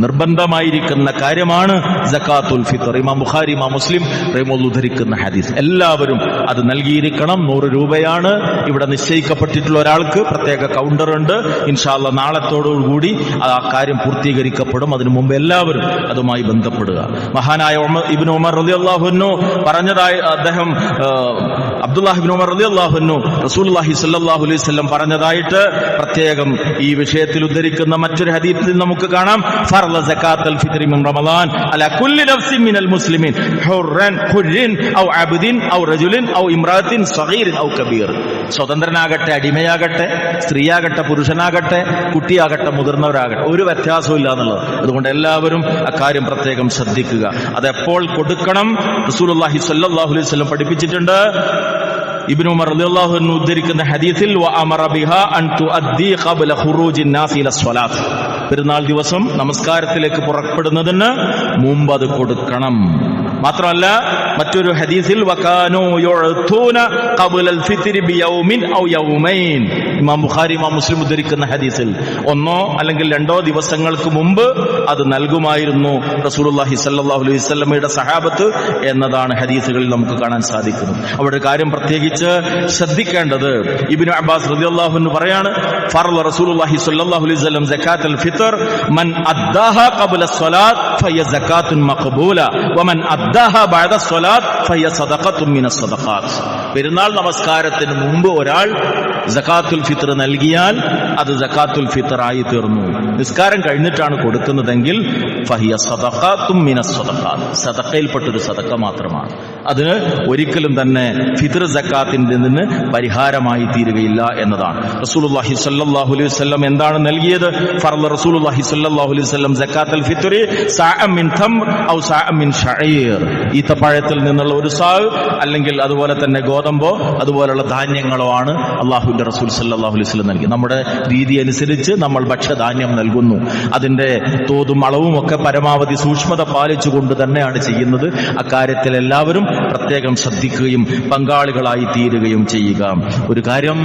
നിർബന്ധമായിരിക്കുന്ന കാര്യമാണ് സകാത്തുൽ ഫിത്ർ. ഇമാം ബുഖാരി, ഇമാം മുസ്ലിം റഹിമഹുല്ലാഹ് ഉദ്ധരിക്കുന്ന ഹദീസ്. എല്ലാവരും അത് നൽകിയിരിക്കണം. 100 രൂപയാണ് ഇവിടെ നിശ്ചയിക്കപ്പെട്ടിട്ടുള്ള ഒരാൾക്ക്. പ്രത്യേക കൗണ്ടർ ഉണ്ട്. ഇൻഷാ അല്ലാഹ് നാളത്തോടുകൂടി ആ കാര്യം പൂർത്തീകരിക്കപ്പെടും. അതിനു മുമ്പ് എല്ലാവരും അതുമായി ബന്ധപ്പെടുക. മഹാനായ ഇബ്നു ഉമർ റളിയല്ലാഹു അൻഹു പറഞ്ഞതായി അദ്ദേഹം അബ്ദുല്ലാഹി ഇബ്നു ഉമർ റളിയല്ലാഹു അൻഹു റസൂലുള്ളാഹി സ്വല്ലല്ലാഹു അലൈഹി വസല്ലം പറഞ്ഞതായിട്ട് പ്രത്യേകം ഈ വിഷയത്തിൽ ഉദ്ധരിക്കുന്ന മറ്റൊരു ഹദീസിൽ നമുക്ക് കാണാം, ഫർള സകാത്തുൽ ഫിത്രി മിൻ റമളാൻ അലാ കുല്ലി നഫ്സിൻ മിനൽ മുസ്ലിമീൻ ഹുർറിൻ ഔ അബ്ദിൻ ഔ റജുലിൻ ഔ ഇംറാത്തിൻ സഗീറിൻ ഔ കബീർ. സ്വതന്ത്രനാകട്ടെ, അടിമയാകട്ടെ, സ്ത്രീയാകട്ടെ, പുരുഷനാകട്ടെ, കുട്ടിയാകട്ടെ, മുതിർന്നവരാകട്ടെ, ഒരു വ്യത്യാസവും ഇല്ല എന്നുള്ളത്. അതുകൊണ്ട് എല്ലാവരും അക്കാര്യം പ്രത്യേകം ശ്രദ്ധിക്കുക. അതെപ്പോൾ കൊടുക്കണം? റസൂലുള്ളാഹി സ്വല്ലല്ലാഹു അലൈഹി വസല്ലം പഠിപ്പിച്ചിട്ടുണ്ട്. ഇബ്നു ഉമർ റളിയല്ലാഹു അൻഹു ഉദ്ധരിക്കുന്ന ഹദീസിൽ വഅമറ ബിഹാ അൻ തുഅദ്ദി ഖബ്ല ഖുറൂജിൻ നാസി ഇല സ്വലാത്ത്. പെരുന്നാൾ ദിവസം നമസ്കാരത്തിലേക്ക് പുറപ്പെടുന്നതിന് മുമ്പ് അത് കൊടുക്കണം. മാത്രമല്ല മറ്റൊരു ഹദീസിൽ വകാനൂ യുഅതൂന ഖബ്ലൽ ഫിത്രി ബിയൗമിൻ ഔ യൗമൈൻ. ഇമാം ബുഖാരി, ഇമാം മുസ്ലിം ഉദ്ധരിക്കുന്ന ഹദീസിൽ 1 അല്ലെങ്കിൽ 2 ദിവസങ്ങൾക്ക് മുമ്പ് അത് നൽകുമായിരുന്നു റസൂലുള്ളാഹി സ്വല്ലല്ലാഹു അലൈഹി വസല്ലമയുടെ സഹാബത്ത് എന്നതാണ് ഹദീസുകളിൽ നമുക്ക് കാണാൻ സാധിക്കുന്നത്. അവിടെ കാര്യം പ്രത്യേകിച്ച് ശ്രദ്ധിക്കേണ്ടത്, ഇബ്നു അബ്ബാസ് റളിയല്ലാഹു അൻഹു പറയാണ്, ഫറള റസൂലുള്ളാഹി സ്വല്ലല്ലാഹു അലൈഹി വസല്ലം സകാത്തുൽ ഫിത്ർ മൻ അദ്ദാഹാ ഖബ്ല സ്വലാത്ത് ഫഹിയ സകാത്തുൻ മഖബൂല വമൻ അദ്ദാഹാ ബഅദ സ്വലാത്ത് ഫഹിയ സദഖത്തുൻ മിനസ് സദഖാത്ത്. പെരുന്നാൾ നമസ്കാരത്തിന് മുമ്പ് ഒരാൾ സകാത്തുൽ ഫിത്ർ നൽകിയാൽ അത് സകാത്തുൽ ഫിത്ർ ആയി തീർന്നു. നിസ്കാരം കഴിഞ്ഞിട്ടാണ് കൊടുക്കുന്നതെങ്കിൽ ഫഹിയ സദഖത്തുൻ മിനസ് സദഖാത്ത്, സദഖയിൽപ്പെട്ടൊരു സദഖ മാത്രമാണ്. അതിന് ഒരിക്കലും തന്നെ ഫിത്ർ സക്കാത്തിന്റെ നിന്ന് പരിഹാരമായി തീരുകയില്ല എന്നതാണ്. റസൂലുള്ളാഹി സ്വല്ലല്ലാഹു അലൈഹി വസല്ലം എന്താണ് നൽകിയത്? ഫർള റസൂലുള്ളാഹി സ്വല്ലല്ലാഹു അലൈഹി വസല്ലം സക്കാത്തുൽ ഫിത്രി സാഅ മിൻ തംർ ഔ സാഅ മിൻ ഷഈർ, ഈത്തപ്പഴത്തിൽ നിന്നുള്ള ഒരു സാ അല്ലെങ്കിൽ അതുപോലെ തന്നെ ഗോതമ്പോ അതുപോലുള്ള ധാന്യങ്ങളോ ആണ് അള്ളാഹുവിന്റെ റസൂൽ സ്വല്ലല്ലാഹു അലൈഹി വസല്ലം നൽകി. നമ്മുടെ രീതി അനുസരിച്ച് നമ്മൾ ഭക്ഷ്യധാന്യം നൽകുന്നു. അതിന്റെ തോതും അളവും ഒക്കെ പരമാവധി സൂക്ഷ്മത പാലിച്ചുകൊണ്ട് തന്നെയാണ് ചെയ്യുന്നത്. അക്കാര്യത്തിൽ എല്ലാവരും പ്രത്യേകം ശ്രദ്ധിക്കുകയും പങ്കാളികളായി തീരുകയും ചെയ്യുക. ഒരു കാര്യം,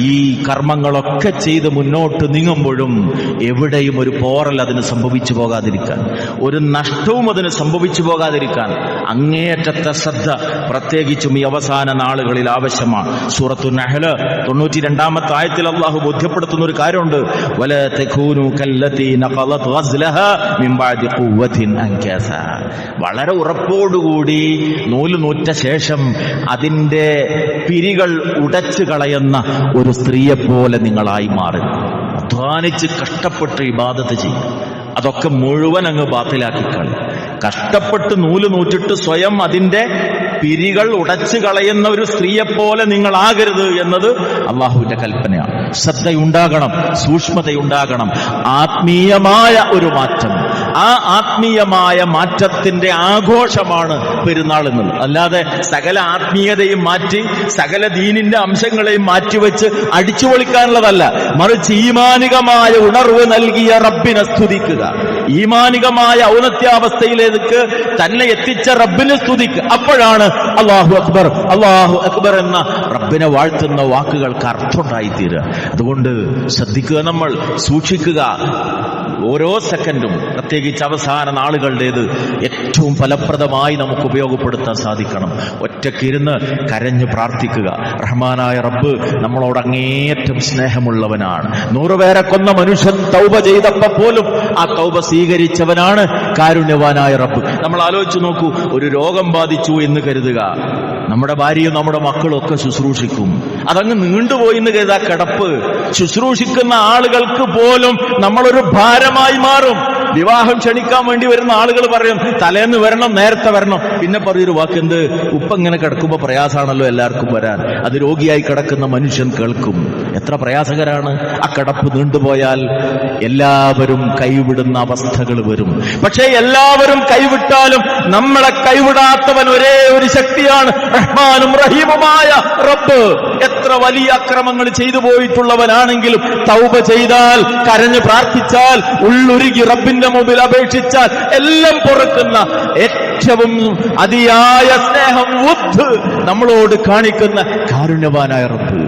ഈ കർമ്മങ്ങളൊക്കെ ചെയ്ത് മുന്നോട്ട് നീങ്ങുമ്പോഴും എവിടെയും ഒരു പോറൽ അതിന് സംഭവിച്ചു പോകാതിരിക്കാൻ, ഒരു നഷ്ടവും അതിന് സംഭവിച്ചു പോകാതിരിക്കാൻ അങ്ങേയറ്റത്തെ ശ്രദ്ധ പ്രത്യേകിച്ചും ഈ അവസാന നാളുകളിൽ ആവശ്യമാണ്. സൂറത്തു നഹ്ൽ 92-ാമത്തെ ആയത്തിൽ അല്ലാഹു ബോധ്യപ്പെടുത്തുന്ന ഒരു കാര്യമുണ്ട്. വലാ തകൂനു കല്ലതി നഖലത് ഗസ്ലഹാ മിൻ ബഅദി ഖുവ്വത്തിൻ അൻകാസ. വളരെ ഉറപ്പോടുകൂടി നൂല് നൂറ്റ ശേഷം അതിന്റെ പിരികൾ ഉടച്ചു കളയുന്ന ഒരു സ്ത്രീയെപ്പോലെ നിങ്ങളായി മാറി. അധ്വാനിച്ച് കഷ്ടപ്പെട്ട് ഇബാദത്ത് ചെയ്യും, അതൊക്കെ മുഴുവൻ അങ്ങ് ബാത്തിലാക്കിക്കളി. കഷ്ടപ്പെട്ട് നൂല് നൂറ്റിട്ട് സ്വയം അതിന്റെ പിരികൾ ഉടച്ചു കളയുന്ന ഒരു സ്ത്രീയെപ്പോലെ നിങ്ങളാകരുത് എന്നത് അള്ളാഹുവിന്റെ കൽപ്പനയാണ്. ശ്രദ്ധയുണ്ടാകണം, സൂക്ഷ്മതയുണ്ടാകണം, ആത്മീയമായ ഒരു മാറ്റം. ആ ആത്മീയമായ മാറ്റത്തിന്റെ ആഘോഷമാണ് പെരുന്നാൾ എന്നത്. അല്ലാതെ സകല ആത്മീയതയും മാറ്റി സകല ദീനിന്റെ അംശങ്ങളെയും മാറ്റിവെച്ച് അടിച്ചു പൊളിക്കാനുള്ളതല്ല. മറിച്ച് ഈമാനികമായ ഉണർവ് നൽകിയ റബ്ബിനെ സ്തുതിക്കുക, ഈമാനികമായ ഔന്നത്യാവസ്ഥയിലേക്ക് തന്നെ എത്തിച്ച റബ്ബിനെ സ്തുതിക്കുക. അപ്പോഴാണ് അല്ലാഹു അക്ബർ, അല്ലാഹു അക്ബർ എന്ന റബ്ബിനെ വാഴ്ത്തുന്ന വാക്കുകൾക്ക് അർത്ഥമുണ്ടായിത്തീരുക. അതുകൊണ്ട് ശ്രദ്ധിക്കുക, നമ്മൾ സൂക്ഷിക്കുക. ഓരോ സെക്കൻഡും, പ്രത്യേകിച്ച് അവസാന നാളുകളുടേത് ഏറ്റവും ഫലപ്രദമായി നമുക്ക് ഉപയോഗപ്പെടുത്താൻ സാധിക്കണം. ഒറ്റക്കിരുന്ന് കരഞ്ഞു പ്രാർത്ഥിക്കുക. റഹ്മാനായ റബ്ബ് നമ്മളോട് അങ്ങേയറ്റം സ്നേഹമുള്ളവനാണ്. 100 പേരെ കൊന്ന മനുഷ്യൻ തൗബ ചെയ്തപ്പോൾ പോലും ആ തൗബ സ്വീകരിച്ചവനാണ് കാരുണ്യവാനായ റബ്ബ്. നമ്മൾ ആലോചിച്ചു നോക്കൂ, ഒരു രോഗം ബാധിച്ചു എന്ന് കരുതുക, നമ്മുടെ ഭാര്യയും നമ്മുടെ മക്കളും ഒക്കെ ശുശ്രൂഷിക്കും, അതങ്ങ് നീണ്ടുപോയി എന്ന് കരുതാ കിടപ്പ്. ശുശ്രൂഷിക്കുന്ന ആളുകൾക്ക് പോലും നമ്മളൊരു ഭാരമായി മാറും. വിവാഹം ക്ഷണിക്കാൻ വേണ്ടി വരുന്ന ആളുകൾ പറയും തലേന്ന് വരണം, നേരത്തെ വരണം. പിന്നെ പറയൊരു വാക്ക്, എന്ത് ഉപ്പ ഇങ്ങനെ കിടക്കുമ്പോ പ്രയാസമാണല്ലോ എല്ലാവർക്കും വരാൻ. അത് രോഗിയായി കിടക്കുന്ന മനുഷ്യൻ കേൾക്കും. എത്ര പ്രയാസകരാണ്. ആ കിടപ്പ് നീണ്ടുപോയാൽ എല്ലാവരും കൈവിടുന്ന അവസ്ഥകൾ വരും. പക്ഷേ എല്ലാവരും കൈവിട്ടാലും നമ്മളെ കൈവിടാത്തവൻ ഒരേ ഒരു ശക്തിയാണ്, റഹ്മാനും റഹീമുമായ റബ്ബ്. എത്ര വലിയ അക്രമങ്ങൾ ചെയ്തു പോയിട്ടുള്ളവനാണെങ്കിലും തൗബ ചെയ്താൽ, കരഞ്ഞു പ്രാർത്ഥിച്ചാൽ, ഉള്ളുരുകി റബ്ബിന്റെ മുമ്പിൽ അപേക്ഷിച്ചാൽ എല്ലാം പൊറുക്കുന്ന ഏറ്റവും അതിയായ സ്നേഹം നമ്മളോട് കാണിക്കുന്ന കാരുണ്യവാനായ റബ്ബ്.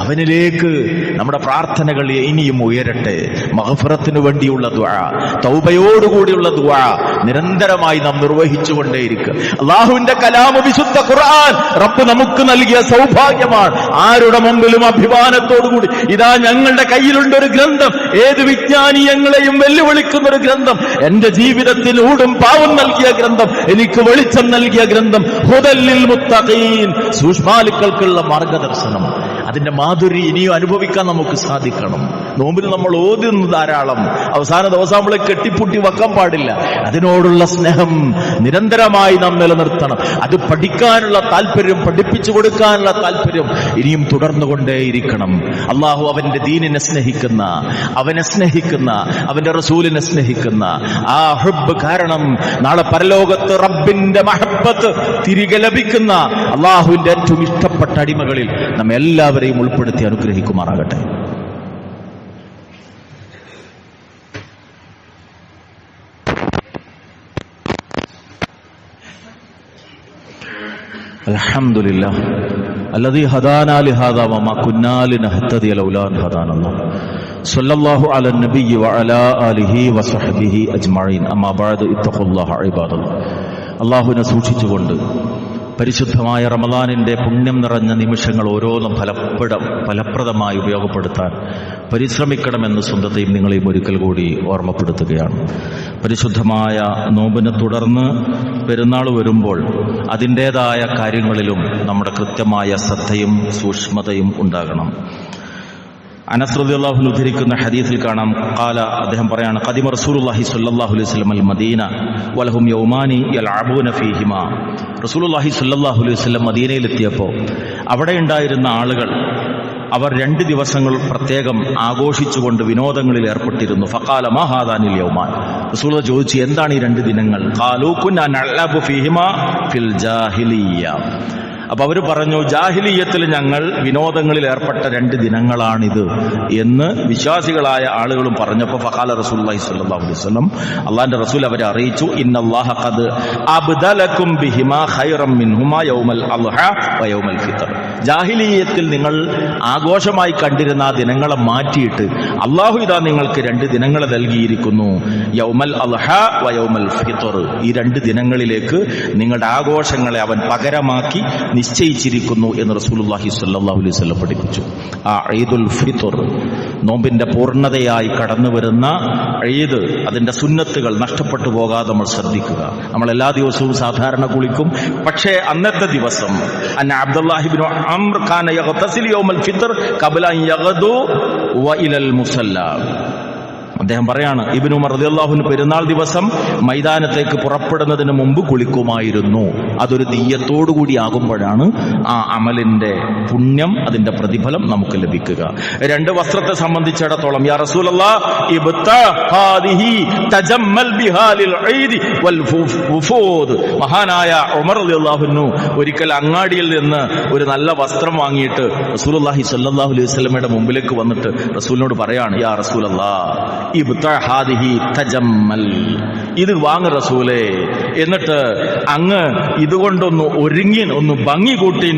അവനിലേക്ക് നമ്മുടെ പ്രാർത്ഥനകൾ ഇനിയും ഉയരട്ടെ. മഗ്ഫിറത്തിനു വേണ്ടിയുള്ള ദുആ, തൗബയോടുകൂടിയുള്ള ദുആ നിരന്തരമായി നാം നിർവഹിച്ചുകൊണ്ടേയിരിക്കുക. അല്ലാഹുവിന്റെ കലാം, വിശുദ്ധ ഖുർആൻ റബ്ബ് നമുക്ക് നൽകിയ സൗഭാഗ്യമാണ്. ആരുടെ മുമ്പിലും അഭിമാനത്തോടുകൂടി ഇതാ ഞങ്ങളുടെ കയ്യിലുണ്ട് ഒരു ഗ്രന്ഥം, ഏത് വിജ്ഞാനീയങ്ങളെയും വെല്ലുവിളിക്കുന്ന ഒരു ഗ്രന്ഥം, എന്റെ ജീവിതത്തിൽ ഊടും പാവം നൽകിയ ഗ്രന്ഥം, എനിക്ക് വെളിച്ചം നൽകിയ ഗ്രന്ഥം, ഹുദൽ ലിൽ മുത്തഖീൻ, സൂക്ഷ്മാലുക്കൾക്കുള്ള മാർഗദർശനം. അതിന്റെ മാധുരി ഇനിയും അനുഭവിക്കാൻ നമുക്ക് സാധിക്കണം. നോമ്പിൽ നമ്മൾ ഓതുന്നു ധാരാളം, അവസാന ദിവസം നമ്മളെ കെട്ടിപ്പൂട്ടി വെക്കാൻ പാടില്ല. അതിനോടുള്ള സ്നേഹം നിരന്തരമായി നാം നിലനിർത്തണം. അത് പഠിക്കാനുള്ള താല്പര്യം, പഠിപ്പിച്ചു കൊടുക്കാനുള്ള താല്പര്യം ഇനിയും തുടർന്നുകൊണ്ടേയിരിക്കണം. അള്ളാഹു അവന്റെ ദീനിനെ സ്നേഹിക്കുന്ന, അവനെ സ്നേഹിക്കുന്ന, അവന്റെ റസൂലിനെ സ്നേഹിക്കുന്ന ആ ഹുബ്ബ് കാരണം നാളെ പരലോകത്ത് റബ്ബിന്റെ മഹബ്ബത്ത് തിരികെ ലഭിക്കുന്ന അള്ളാഹുവിന്റെ ഏറ്റവും ഇഷ്ടപ്പെട്ട അടിമകളിൽ നമ്മ എല്ലാവരെയും ഉൾപ്പെടുത്തി അനുഗ്രഹിക്കുമാറാകട്ടെ. അൽഹംദുലില്ലാഹ് അല്ലദീ ഹദാനാ ലിഹാദാ വമാ കുന്നാ ലിനഹ്തദിയ ലൗലാ അൻ ഹദാനല്ലാഹ്. സ്വല്ലല്ലാഹു അലാ നബിയ്യി വഅലാ ആലിഹി വസഹ്ബിഹി അജ്മഈൻ. അമ്മാ ബഅദ് ഇത്തഖുല്ലാഹ ഇബാദല്ലാഹ്. അല്ലാഹുവിനെ സൂക്ഷിച്ചുകൊണ്ട് പരിശുദ്ധമായ റമദാനിന്റെ പുണ്യം നിറഞ്ഞ നിമിഷങ്ങൾ ഓരോന്നും ഫലപ്രദമായി ഉപയോഗപ്പെടുത്താൻ പരിശ്രമിക്കണമെന്ന് സ്വന്തത്തെയും നിങ്ങളെയും ഒരിക്കൽ കൂടി ഓർമ്മപ്പെടുത്തുകയാണ്. പരിശുദ്ധമായ നോമ്പിനെ തുടർന്ന് പെരുന്നാൾ വരുമ്പോൾ അതിൻ്റേതായ കാര്യങ്ങളിലും നമ്മുടെ കൃത്യമായ ശ്രദ്ധയും സൂക്ഷ്മതയും ഉണ്ടാകണം. അനസ് റളിയല്ലാഹു അൻഹു ഉദ്ധരിക്കുന്ന ഹദീസിൽ കാണാം, ഖാല, അദ്ദേഹം പറയാണ്, ഖദിമ റസൂലുള്ളാഹി സ്വല്ലല്ലാഹു അലൈഹി വസല്ലം അൽ മദീന വലഹും യൗമാനി യൽഅബൂന ഫീഹിമാ. റസൂലുള്ളാഹി സ്വല്ലല്ലാഹു അലൈഹി വസല്ലം മദീനയിലെത്തിയപ്പോൾ അവിടെ ഉണ്ടായിരുന്ന ആളുകൾ അവർ 2 ദിവസങ്ങൾ പ്രത്യേകം ആഘോഷിച്ചുകൊണ്ട് വിനോദങ്ങളിൽ ഏർപ്പെട്ടിരുന്നു. ഫഖാല മാ ഹാദാനിൽ യൗമാൻ. റസൂലുള്ളാഹി ചോദിച്ചു, എന്താണ് ഈ 2 ദിനങ്ങൾ? ഖാലൂ കുന്നാ നഅലബു ഫീഹിമാ ഫിൽ ജാഹിലിയ്യ. അപ്പൊ അവർ പറഞ്ഞു, ജാഹിലിയ്യത്തിൽ ഞങ്ങൾ വിനോദങ്ങളിൽ ഏർപ്പെട്ട 2 ദിനങ്ങളാണിത് എന്ന് വിശ്വാസികളായ ആളുകളും പറഞ്ഞപ്പോൾ ഫഖാല റസൂലുള്ളാഹി സ്വല്ലല്ലാഹു അലൈഹി വസല്ലം, അല്ലാഹുവിന്റെ റസൂൽ അവരെ അറിയിച്ചു, ഇന്നല്ലാഹ ഖദ് അബ്ദലകും ബിഹിമാ ഖൈറൻ മിൻഹുമാ യൗമൽ അദ്ഹ വ യൗമൽ ഫിത്ർ. ജാഹിലിയ്യത്തിൽ നിങ്ങൾ ആഘോഷമായി കണ്ടിരുന്ന ആ ദിനങ്ങളെ മാറ്റിയിട്ട് അല്ലാഹു ഇതാ നിങ്ങൾക്ക് 2 ദിനങ്ങളെ നൽകിയിരിക്കുന്നു, യൗമൽ അദ്ഹ വ യൗമൽ ഫിത്ർ. ഈ 2 ദിനങ്ങളിലേക്ക് നിങ്ങളുടെ ആഘോഷങ്ങളെ അവൻ പകരമാക്കി നിശ്ചയിച്ചിരിക്കുന്നു എന്ന് റസൂലുള്ളാഹി സ്വല്ലല്ലാഹു അലൈഹി വസല്ലം പഠിപ്പിച്ചു. ആ ഈദുൽ ഫിത്ർ, നോമ്പിന്റെ പൂർണ്ണതയായി കടന്നു വരുന്ന ഈദ്, അതിന്റെ സുന്നത്തുകൾ നഷ്ടപ്പെട്ടു പോകാതെ നമ്മൾ ശ്രദ്ധിക്കുക. നമ്മൾ എല്ലാ ദിവസവും സാധാരണ കുളിക്കും, പക്ഷേ അന്നത്തെ ദിവസം അന്ന അബ്ദുല്ലാഹി ഇബ്നു അംർ കാന യഗ്തസിൽ യൗമൽ ഫിത്ർ ഖബ്ല അൻ യഗ്ദു വ ഇലൽ മുസല്ല. അദ്ദേഹം പറയാണ്, ഇബ്നു ഉമർ റളിയല്ലാഹു അൻഹു പെരുന്നാൾ ദിവസം മൈതാനത്തേക്ക് പുറപ്പെടുന്നതിന് മുമ്പ് കുളിക്കുമായിരുന്നു. അതൊരു നിയ്യത്തോടുകൂടി ആകുമ്പോഴാണ് ആ അമലിന്റെ പുണ്യം, അതിന്റെ പ്രതിഫലം നമുക്ക് ലഭിക്കുക. 2 വസ്ത്രത്തെ സംബന്ധിച്ചിടത്തോളം, യാ റസൂലല്ലാഹ് ഇബ്താ ഹാദിഹി തജമ്മൽ ബിഹാ ലിൽ ഈദ് വൽ വുഫൂദ്. മഹാനായ ഉമർ റളിയല്ലാഹു അൻഹു ഒരിക്കൽ അങ്ങാടിയിൽ നിന്ന് ഒരു നല്ല വസ്ത്രം വാങ്ങിയിട്ട് റസൂലുള്ളാഹി സ്വല്ലല്ലാഹു അലൈഹി വസല്ലമയുടെ മുമ്പിലേക്ക് വന്നിട്ട് റസൂലിനോട് പറയാണ്, യാ റസൂലല്ലാഹ് ഇത് വാങ്ങ് റസൂലേ, എന്നിട്ട് അങ്ങ് ഇതുകൊണ്ടൊന്ന് ഒന്ന് ഭംഗി കൂട്ടിൻ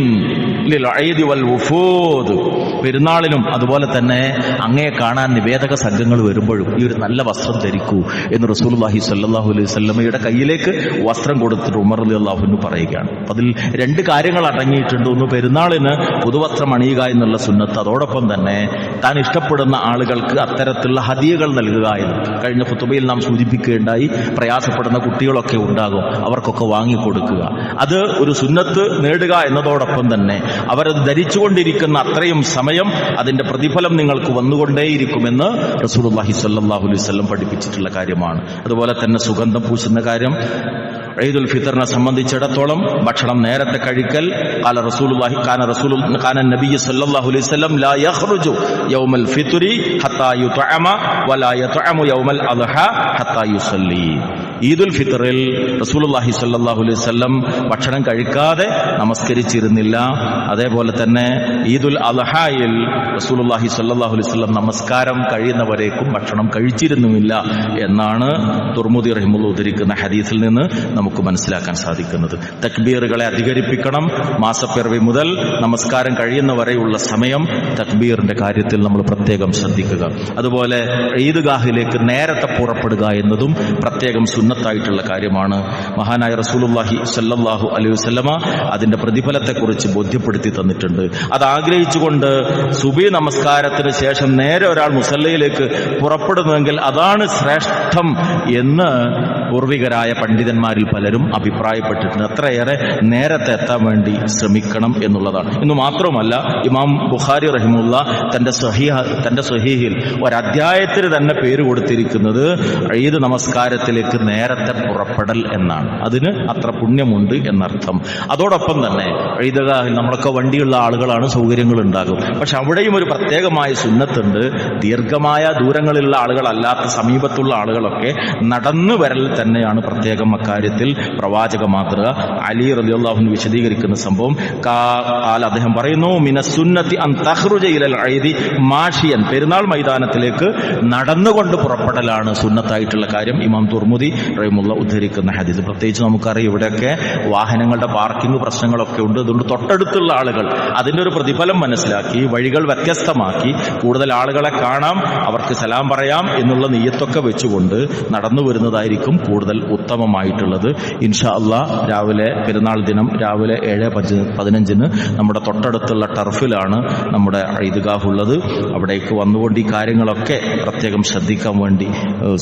പെരുന്നാളിനും അതുപോലെ തന്നെ അങ്ങയെ കാണാൻ നിവേദക സംഘങ്ങൾ വരുമ്പോഴും ഈ ഒരു നല്ല വസ്ത്രം ധരിക്കൂ എന്ന് റസൂലുള്ളാഹി സ്വല്ലല്ലാഹു അലൈഹി വസല്ലമയുടെ കയ്യിലേക്ക് വസ്ത്രം കൊടുത്തിട്ട് ഉമർ റളിയല്ലാഹു അൻഹു പറയുകയാണ്. അതിൽ 2 കാര്യങ്ങൾ അടങ്ങിയിട്ടുണ്ട്. ഒന്ന്, പെരുന്നാളിന് പുതുവസ്ത്രം അണിയുക എന്നുള്ള സുന്നത്ത്, അതോടൊപ്പം തന്നെ താൻ ഇഷ്ടപ്പെടുന്ന ആളുകൾക്ക് അത്തരത്തിലുള്ള ഹദിയകൾ നൽകുക എന്ന്. കഴിഞ്ഞ ഖുതുബയിൽ നാം സൂചിപ്പിക്കുകയുണ്ടായി, പ്രയാസപ്പെടുന്ന കുട്ടികളൊക്കെ ഉണ്ടാകും, അവർക്കൊക്കെ വാങ്ങിക്കൊടുക്കുക. അത് ഒരു സുന്നത്ത് നേടുക എന്നതോടൊപ്പം തന്നെ അവരത് ധരിച്ചുകൊണ്ടിരിക്കുന്ന അത്രയും സമയം അതിന്റെ പ്രതിഫലം നിങ്ങൾക്ക് വന്നുകൊണ്ടേയിരിക്കുമെന്ന് റസൂലുള്ളാഹി സ്വല്ലല്ലാഹു അലൈഹി വസല്ലം പഠിപ്പിച്ചിട്ടുള്ള കാര്യമാണ്. അതുപോലെ തന്നെ സുഗന്ധം പൂശുന്ന കാര്യം, ഈദുൽ ഫിത്റിനെ സംബന്ധിച്ചിടത്തോളം ഭക്ഷണം നേരത്തെ കഴിക്കൽ. കാന നബി സല്ലല്ലാഹു അലൈഹി വസല്ലം ലാ യഖ്റുജു യൗമൽ ഫിത്രി ഹത്താ യുത്അമ വലാ യത്അമു യൗമൽ അദ്ഹ ഹത്താ യുസല്ലി. ഈദുൽ ഫിത്റിൽ റസൂലുള്ളാഹി സ്വല്ലല്ലാഹു അലൈഹി വസല്ലം ഭക്ഷണം കഴിക്കാതെ നമസ്കരിച്ചിരുന്നില്ല. അതേപോലെ തന്നെ ഈദുൽ അദ്ഹയിൽ റസൂലുള്ളാഹി സ്വല്ലല്ലാഹു അലൈഹി വസല്ലം നമസ്കാരം കഴിയുന്നവരേക്കും ഭക്ഷണം കഴിച്ചിരുന്നുമില്ല എന്നാണ് തുർമുദി റഹിമഹുല്ലാഹ് ഉദ്ധരിക്കുന്ന ഹദീസിൽ നിന്ന് നമുക്ക് മനസ്സിലാക്കാൻ സാധിക്കുന്നത്. തക്ബീറുകളെ അധികരിപ്പിക്കണം. മാസപ്പിറവി മുതൽ നമസ്കാരം കഴിയുന്നവരെയുള്ള സമയം തക്ബീറിന്റെ കാര്യത്തിൽ നമ്മൾ പ്രത്യേകം ശ്രദ്ധിക്കുക. അതുപോലെ ഈദ്ഗാഹിലേക്ക് നേരത്തെ പുറപ്പെടുക എന്നതും പ്രത്യേകം സുന്നത്തായിട്ടുള്ള കാര്യമാണ്. മഹാനായ റസൂലുള്ളാഹി സ്വല്ലല്ലാഹു അലൈഹി വസല്ലമ അതിന്റെ പ്രതിഫലത്തെക്കുറിച്ച് ബോധ്യപ്പെടുത്തി തന്നിട്ടുണ്ട്. അത് ആഗ്രഹിച്ചുകൊണ്ട് സുബഹി നമസ്കാരത്തിന് ശേഷം നേരെ ഒരാൾ മുസല്ലയിലേക്ക് പുറപ്പെടുന്നുവെങ്കിൽ അതാണ് ശ്രേഷ്ഠം എന്ന് പൂർവികരായ പണ്ഡിതന്മാരിൽ പലരും അഭിപ്രായപ്പെട്ടിട്ടുണ്ട്. അത്രയേറെ നേരത്തെ എത്താൻ വേണ്ടി ശ്രമിക്കണം എന്നുള്ളതാണ്. ഇന്ന് മാത്രമല്ല, ഇമാം ബുഖാരി റഹിമഹുല്ലാഹ് തന്റെ സ്വഹീഹിൽ ഒരധ്യായത്തിന് തന്നെ പേര് കൊടുത്തിരിക്കുന്നത് ഈദ് നമസ്കാരത്തിലേക്ക് നേരത്തെ പുറപ്പെടൽ എന്നാണ്. അതിന് അത്ര പുണ്യമുണ്ട് എന്നർത്ഥം. അതോടൊപ്പം തന്നെ ഈദ്ഗാഹിൽ നമ്മളൊക്കെ വണ്ടിയുള്ള ആളുകളാണ്, സൗകര്യങ്ങൾ ഉണ്ടാകും. പക്ഷെ അവിടെയും ഒരു പ്രത്യേകമായ സുന്നത്തുണ്ട്. ദീർഘമായ ദൂരങ്ങളിലുള്ള ആളുകളല്ലാത്ത സമീപത്തുള്ള ആളുകളൊക്കെ നടന്നു വരൽ തന്നെയാണ് പ്രത്യേകം അക്കാര്യത്തിൽ പ്രവാചക മാതൃക. അലി റളിയല്ലാഹു അൻഹു വിശദീകരിക്കുന്ന സംഭവം, അദ്ദേഹം പറയുന്നു, മിനസ്സുന്നത്തി അൻ തഖ്റുജ ഇലൽ ഈദി മാഷിയൻ, പെരുന്നാൾ മൈതാനത്തിലേക്ക് നടന്നുകൊണ്ട് പുറപ്പെടലാണ് സുന്നത്തായിട്ടുള്ള കാര്യം. ഇമാം തുർമുദി റഹിമഹുല്ലാഹ് ഉദ്ധരിക്കുന്ന ഹദീസ്. പ്രത്യേകിച്ച് നമുക്കറിയാം, ഇവിടെയൊക്കെ വാഹനങ്ങളുടെ പാർക്കിംഗ് പ്രശ്നങ്ങളൊക്കെ ഉണ്ട്. അതുകൊണ്ട് തൊട്ടടുത്തുള്ള ആളുകൾ അതിന്റെ ഒരു പ്രതിഫലം മനസ്സിലാക്കി വഴികൾ വ്യത്യസ്തമാക്കി കൂടുതൽ ആളുകളെ കാണാം, അവർക്ക് സലാം പറയാം എന്നുള്ള നിയ്യത്തൊക്കെ വെച്ചുകൊണ്ട് നടന്നു വരുന്നതായിരിക്കും കൂടുതൽ ഉത്തമമായിട്ടുള്ളത്. ഇൻഷാ അല്ലാഹ് രാവിലെ പെരുന്നാൾ ദിനം രാവിലെ 7:15 നമ്മുടെ തൊട്ടടുത്തുള്ള ടർഫിലാണ് നമ്മുടെ ഈദ്ഗാഹ് ഉള്ളത്. അവിടേക്ക് വന്നുകൊണ്ട് ഈ കാര്യങ്ങളൊക്കെ പ്രത്യേകം ശ്രദ്ധിക്കാൻ വേണ്ടി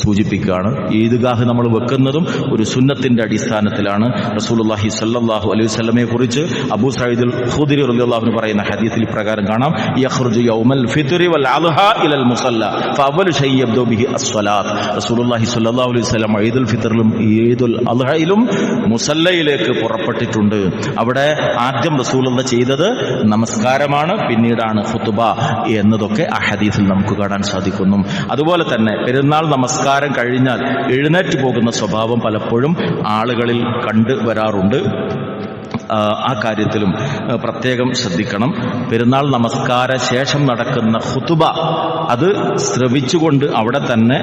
സൂചിപ്പിക്കുകയാണ്. ഈദ്ഗാഹ് നമ്മൾ വെക്കുന്നതും ഒരു സുന്നത്തിന്റെ അടിസ്ഥാനത്തിലാണ്. റസൂലുള്ളാഹി സ്വല്ലല്ലാഹു അലൈഹി വസല്ലമയെ കുറിച്ച് അബൂ സഈദുൽ ഖുദരി റളിയല്ലാഹു അൻഹു പറയുന്ന ഹദീസിൽ പ്രകാരം കാണാം, യഖ്റുജു യൗമൽ ഫിത്രി വൽ അദ്ഹാ ഇലൽ മുസല്ല ഫഅവ്വലു ശൈഇ യബ്ദു ബിഹി അസ്സലാത്ത്. റസൂലുള്ളാഹി സ്വല്ലല്ലാഹു അലൈഹി വസല്ലം ഈദുൽ ഫിത്റിലും ഈദുൽ അദ്ഹയിലും മുസല്ലയിലേക്ക് പുറപ്പെട്ടിട്ടുണ്ട്. അവിടെ ആദ്യം റസൂലുള്ള ചെയ്തത് നമസ്കാരമാണ്, പിന്നീടാണ് ഖുതുബ എന്നതൊക്കെ ആ ഹദീസിൽ നമുക്ക് കാണാൻ സാധിക്കുന്നു. അതുപോലെ തന്നെ പെരുന്നാൾ നമസ്കാരം കഴിഞ്ഞാൽ എഴുന്നേറ്റ് പോകുന്ന സ്വഭാവം പലപ്പോഴും ആളുകളിൽ കണ്ടുവരാറുണ്ട്. ആ കാര്യത്തിലും പ്രത്യേകം ശ്രദ്ധിക്കണം. പെരുന്നാൾ നമസ്കാര ശേഷം നടക്കുന്ന ഖുതുബ അത് ശ്രവിച്ചുകൊണ്ട് അവിടെ തന്നെ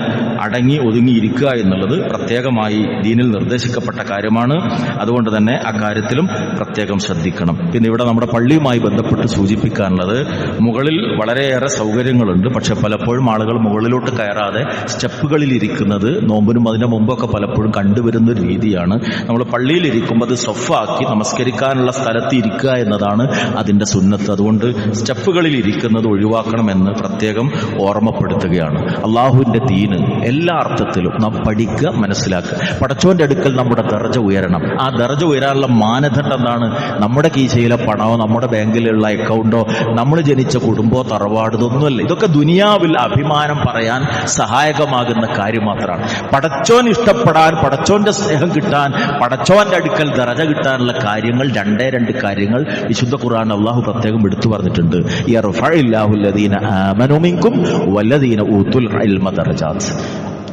അടങ്ങി ഒതുങ്ങിയിരിക്കുക എന്നുള്ളത് പ്രത്യേകമായി ദീനിൽ നിർദ്ദേശിക്കപ്പെട്ട കാര്യമാണ്. അതുകൊണ്ട് തന്നെ ആ കാര്യത്തിലും പ്രത്യേകം ശ്രദ്ധിക്കണം. പിന്നെ ഇവിടെ നമ്മുടെ പള്ളിയുമായി ബന്ധപ്പെട്ട് സൂചിപ്പിക്കാനുള്ളത്, മുകളിൽ വളരെയേറെ സൗകര്യങ്ങളുണ്ട്. പക്ഷെ പലപ്പോഴും ആളുകൾ മുകളിലോട്ട് കയറാതെ സ്റ്റെപ്പുകളിൽ ഇരിക്കുന്നത് നോമ്പിനും അതിന് മുമ്പൊക്കെ പലപ്പോഴും കണ്ടുവരുന്ന ഒരു രീതിയാണ്. നമ്മൾ പള്ളിയിൽ ഇരിക്കുമ്പോൾ അത് സൊഫാക്കി നമസ്കരിക്കാനുള്ള സ്ഥലത്ത് ഇരിക്കുക എന്നതാണ് അതിന്റെ സുന്നത്ത്. അതുകൊണ്ട് സ്റ്റെപ്പുകളിൽ ഇരിക്കുന്നത് ഒഴിവാക്കണമെന്ന് പ്രത്യേകം ഓർമ്മപ്പെടുത്തുകയാണ്. അള്ളാഹുവിന്റെ ദീന് എല്ലാ അർത്ഥത്തിലും നാം പഠിക്കുക, മനസ്സിലാക്കുക. പടച്ചോന്റെ അടുക്കൽ നമ്മുടെ ദർജ ഉയരണം. ആ ദർജ ഉയരാനുള്ള മാനദണ്ഡം എന്താണ്? നമ്മുടെ കീശയിലെ പണമോ നമ്മുടെ ബാങ്കിലുള്ള അക്കൗണ്ടോ നമ്മൾ ജനിച്ച കുടുംബോ തറവാട് ഇതൊന്നുമല്ല. ഇതൊക്കെ ദുനിയാവിൽ അഭിമാനം പറയാൻ സഹായകമാകുന്ന കാര്യം മാത്രമാണ്. പടച്ചോൻ ഇഷ്ടപ്പെടാൻ, പടച്ചോന്റെ സ്നേഹം കിട്ടാൻ, പടച്ചോന്റെ അടുക്കൽ ദർജ കിട്ടാനുള്ള കാര്യങ്ങൾ രണ്ട് കാര്യങ്ങൾ വിശുദ്ധ ഖുർആൻ അള്ളാഹു പ്രത്യേകം എടുത്തു പറഞ്ഞിട്ടുണ്ട്. യർഫഇല്ലാഹു അല്ലദീന ആമനൂ മിൻകും വല്ലദീന ഊതുൽ ഇൽമ ദറജാത്ത്.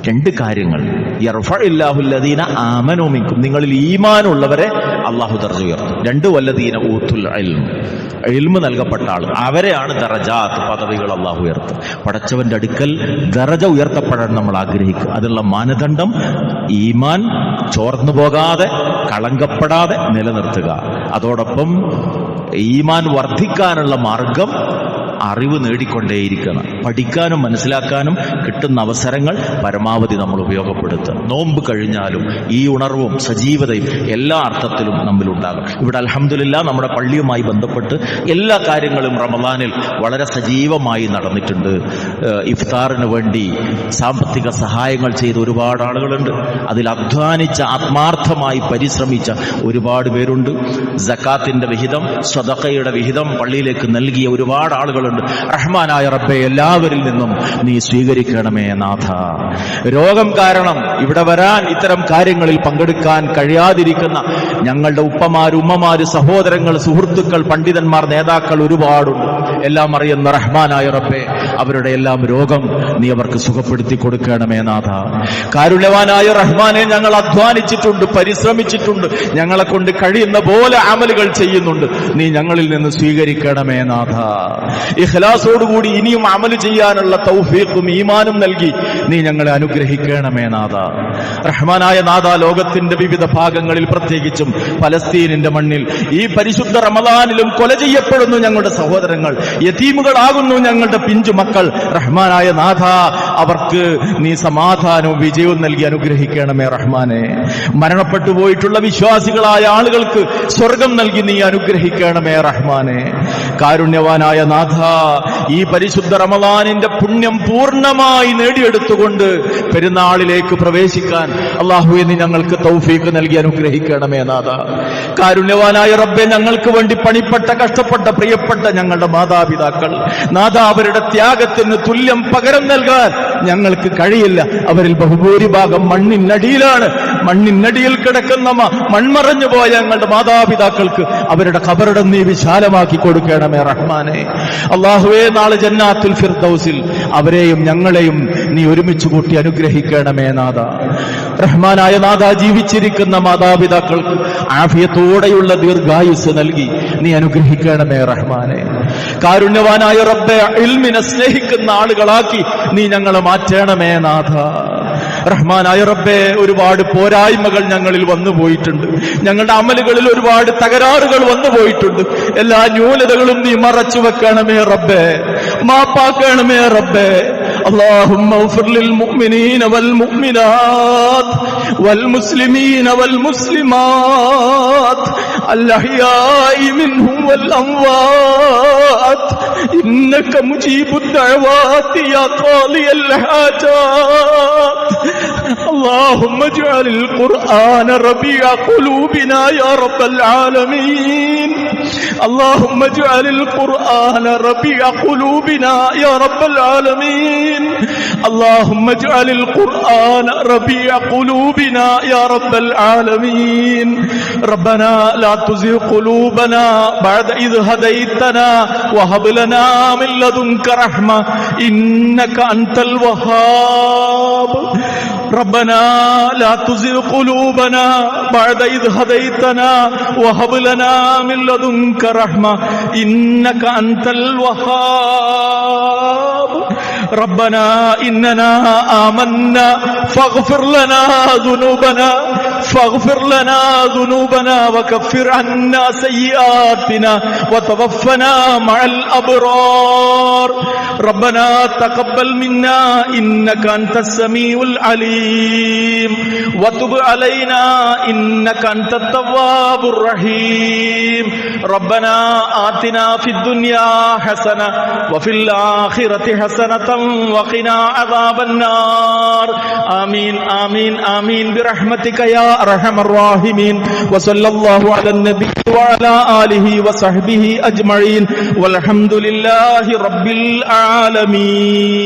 രണ്ട് കാര്യങ്ങൾ. യർഫഇല്ലാഹു അല്ലദീന ആമനൂ മിൻകും, നിങ്ങളിൽ ഈമാനുള്ളവരെ അള്ളാഹു ദർജ ഉയർത്തും. രണ്ട്, വല്ലദീന ഊതുൽ ഇൽമ നൽകപ്പെട്ട ആൾ, അവരെയാണ് ദറജാത്ത്, പദവികൾ അള്ളാഹു ഉയർത്തും. പടച്ചവന്റെ അടുക്കൽ ദറജ ഉയർത്തപ്പെടാൻ നമ്മൾ ആഗ്രഹിക്കുക. അതിനുള്ള മാനദണ്ഡം ഈമാൻ ചോർന്നു പോകാതെ, കളങ്കപ്പെടാതെ നിലനിർത്തുക. അതോടൊപ്പം ഈമാൻ വർദ്ധിക്കാനുള്ള മാർഗം അറിവ് നേടിക്കൊണ്ടേയിരിക്കണം. പഠിക്കാനും മനസ്സിലാക്കാനും കിട്ടുന്ന അവസരങ്ങൾ പരമാവധി നമ്മൾ ഉപയോഗപ്പെടുത്തുക. നോമ്പ് കഴിഞ്ഞാലും ഈ ഉണർവും സജീവതയും എല്ലാ അർത്ഥത്തിലും നമ്മിലുണ്ടാകും. ഇവിടെ അൽഹംദുലില്ലാ നമ്മുടെ പള്ളിയുമായി ബന്ധപ്പെട്ട് എല്ലാ കാര്യങ്ങളും റമദാനിൽ വളരെ സജീവമായി നടന്നിട്ടുണ്ട്. ഇഫ്താറിന് വേണ്ടി സാമ്പത്തിക സഹായങ്ങൾ ചെയ്ത ഒരുപാട് ആളുകളുണ്ട്. അതിൽ അധ്വാനിച്ച, ആത്മാർത്ഥമായി പരിശ്രമിച്ച ഒരുപാട് പേരുണ്ട്. സക്കാത്തിന്റെ വിഹിതം, സദഖയുടെ വിഹിതം പള്ളിയിലേക്ക് നൽകിയ ഒരുപാട് ആളുകളുണ്ട്. റഹ്മാനായ റബ്ബേ, എല്ലാവരിൽ നിന്നും നീ സ്വീകരിക്കണമേ നാഥ. രോഗം കാരണം ഇവിടെ വരാൻ, ഇത്തരം കാര്യങ്ങളിൽ പങ്കെടുക്കാൻ കഴിയാതിരിക്കുന്ന ഞങ്ങളുടെ ഉപ്പമാര്, ഉമ്മമാര്, സഹോദരങ്ങൾ, സുഹൃത്തുക്കൾ, പണ്ഡിതന്മാർ, നേതാക്കൾ ഒരുപാടുണ്ട്. എല്ലാം അറിയുന്ന റഹ്മാനായ റബ്ബേ, അവരുടെ എല്ലാം രോഗം നീ അവർക്ക് സുഖപ്പെടുത്തി കൊടുക്കണമേ നാഥ. കാരുണ്യവാനായ റഹ്മാനെ, ഞങ്ങൾ അധ്വാനിച്ചിട്ടുണ്ട്, പരിശ്രമിച്ചിട്ടുണ്ട്, ഞങ്ങളെ കൊണ്ട് കഴിയുന്ന പോലെ അമലുകൾ ചെയ്യുന്നുണ്ട്. നീ ഞങ്ങളിൽ നിന്ന് സ്വീകരിക്കണമേ നാഥ. ഇഖ്ലാസോടുകൂടി ഇനിയും അമല് ചെയ്യാനുള്ള തൗഫീഖും ഈമാനും നൽകി നീ ഞങ്ങളെ അനുഗ്രഹിക്കണമേ നാഥ. റഹ്മാനായ നാഥ, ലോകത്തിന്റെ വിവിധ ഭാഗങ്ങളിൽ, പ്രത്യേകിച്ചും പലസ്തീനിന്റെ മണ്ണിൽ ഈ പരിശുദ്ധ റമദാനിലും കൊല ചെയ്യപ്പെടുന്നു ഞങ്ങളുടെ സഹോദരങ്ങൾ, യതീമുകളാകുന്നു ഞങ്ങളുടെ പിഞ്ചു മക്കൾ. റഹ്മാനായ നാഥ, അവർക്ക് നീ സമാധാനവും വിജയവും നൽകി അനുഗ്രഹിക്കണമേ റഹ്മാനെ. മരണപ്പെട്ടു പോയിട്ടുള്ള വിശ്വാസികളായ ആളുകൾക്ക് സ്വർഗം നൽകി നീ അനുഗ്രഹിക്കണമേ റഹ്മാനെ. കാരുണ്യവാനായ നാഥ, ഈ പരിശുദ്ധ റമദാനിന്റെ പുണ്യം പൂർണ്ണമായി നേടിയെടുത്തുകൊണ്ട് പെരുന്നാളിലേക്ക് പ്രവേശിക്കാൻ അല്ലാഹുവേ നീ ഞങ്ങൾക്ക് തൗഫീഖ് നൽകി അനുഗ്രഹിക്കണമേ നാഥ. കാരുണ്യവാനായ റബ്ബേ, ഞങ്ങൾക്ക് വേണ്ടി പണിപ്പെട്ട, കഷ്ടപ്പെട്ട, പ്രിയപ്പെട്ട ഞങ്ങളുടെ മാതാപിതാക്കൾ നാഥ, അവരുടെ ത്യാഗത്തിന് തുല്യം പകരം നൽകാൻ ഞങ്ങൾക്ക് കഴിയില്ല. അവരിൽ ബഹുഭൂരിഭാഗം മണ്ണിനടിയിലാണ്. മണ്ണിനടിയിൽ കിടക്കുന്ന മൺമറഞ്ഞു പോയ ഞങ്ങളുടെ മാതാപിതാക്കൾക്ക് അവരുടെ ഖബറിടം നീ വിശാലമാക്കി കൊടുക്കണമേ റഹ്മാനെ. അല്ലാഹുവേ, നാളെ ജന്നാത്തുൽ ഫിർദൗസിൽ അവരെയും ഞങ്ങളെയും നീ ഒരുമിച്ച് കൂട്ടി അനുഗ്രഹിക്കണമേ നാഥ. റഹ്മാനായ നാഥ, ജീവിച്ചിരിക്കുന്ന മാതാപിതാക്കൾക്ക് ആഫിയത്തോടെയുള്ള ദീർഘായുസ് നൽകി നീ അനുഗ്രഹിക്കണമേ റഹ്മാനെ. കാരുണ്യവാനായ റബ്ബേ, ഇൽമിനെ സ്നേഹിക്കുന്ന ആളുകളാക്കി നീ ഞങ്ങളെ മാറ്റണമേ നാഥ. റഹ്മാനായ റബ്ബേ, ഒരുപാട് പോരായ്മകൾ ഞങ്ങളിൽ വന്നു പോയിട്ടുണ്ട്. ഞങ്ങളുടെ അമലുകളിൽ ഒരുപാട് തകരാറുകൾ വന്നു പോയിട്ടുണ്ട്. എല്ലാ ന്യൂനതകളും നീ മറച്ചു വെക്കണമേ റബ്ബേ, മാപ്പാക്കണമേ റബ്ബേ. اللهم اغفر للمؤمنين والمؤمنات والمسلمين والمسلمات الأحياء منهم والأموات إنك مجيب الدعوات يا قاضي الحاجات. اللهم اجعل القرآن ربيع قلوبنا يا رب العالمين. اللهم اجعل القرآن ربيع قلوبنا يا رب العالمين. اللهم اجعل القرآن ربيع قلوبنا يا رب العالمين. ربنا لا تزغ قلوبنا بعد إذ هديتنا وهب لنا من لدنك رحمة إنك أنت الوهاب. ربنا لا تزغ قلوبنا بعد إذ هديتنا وهب لنا من لدنك رحمة إنك أنت الوهاب. ربنا إننا آمنا فاغفر لنا ذنوبنا وكفر عنا سيئاتنا وتوفنا مع الأبرار. ربنا تقبل منا إنك أنت السميع العليم وتب علينا إنك أنت التواب الرحيم. ربنا آتنا في الدنيا حسنة وفي الآخرة حسنة وقنا عذاب النار. آمين آمين آمين برحمتك يا أرحم الراحمين. وصلى الله على النبي وعلى آله وصحبه أجمعين والحمد لله رب العالمين.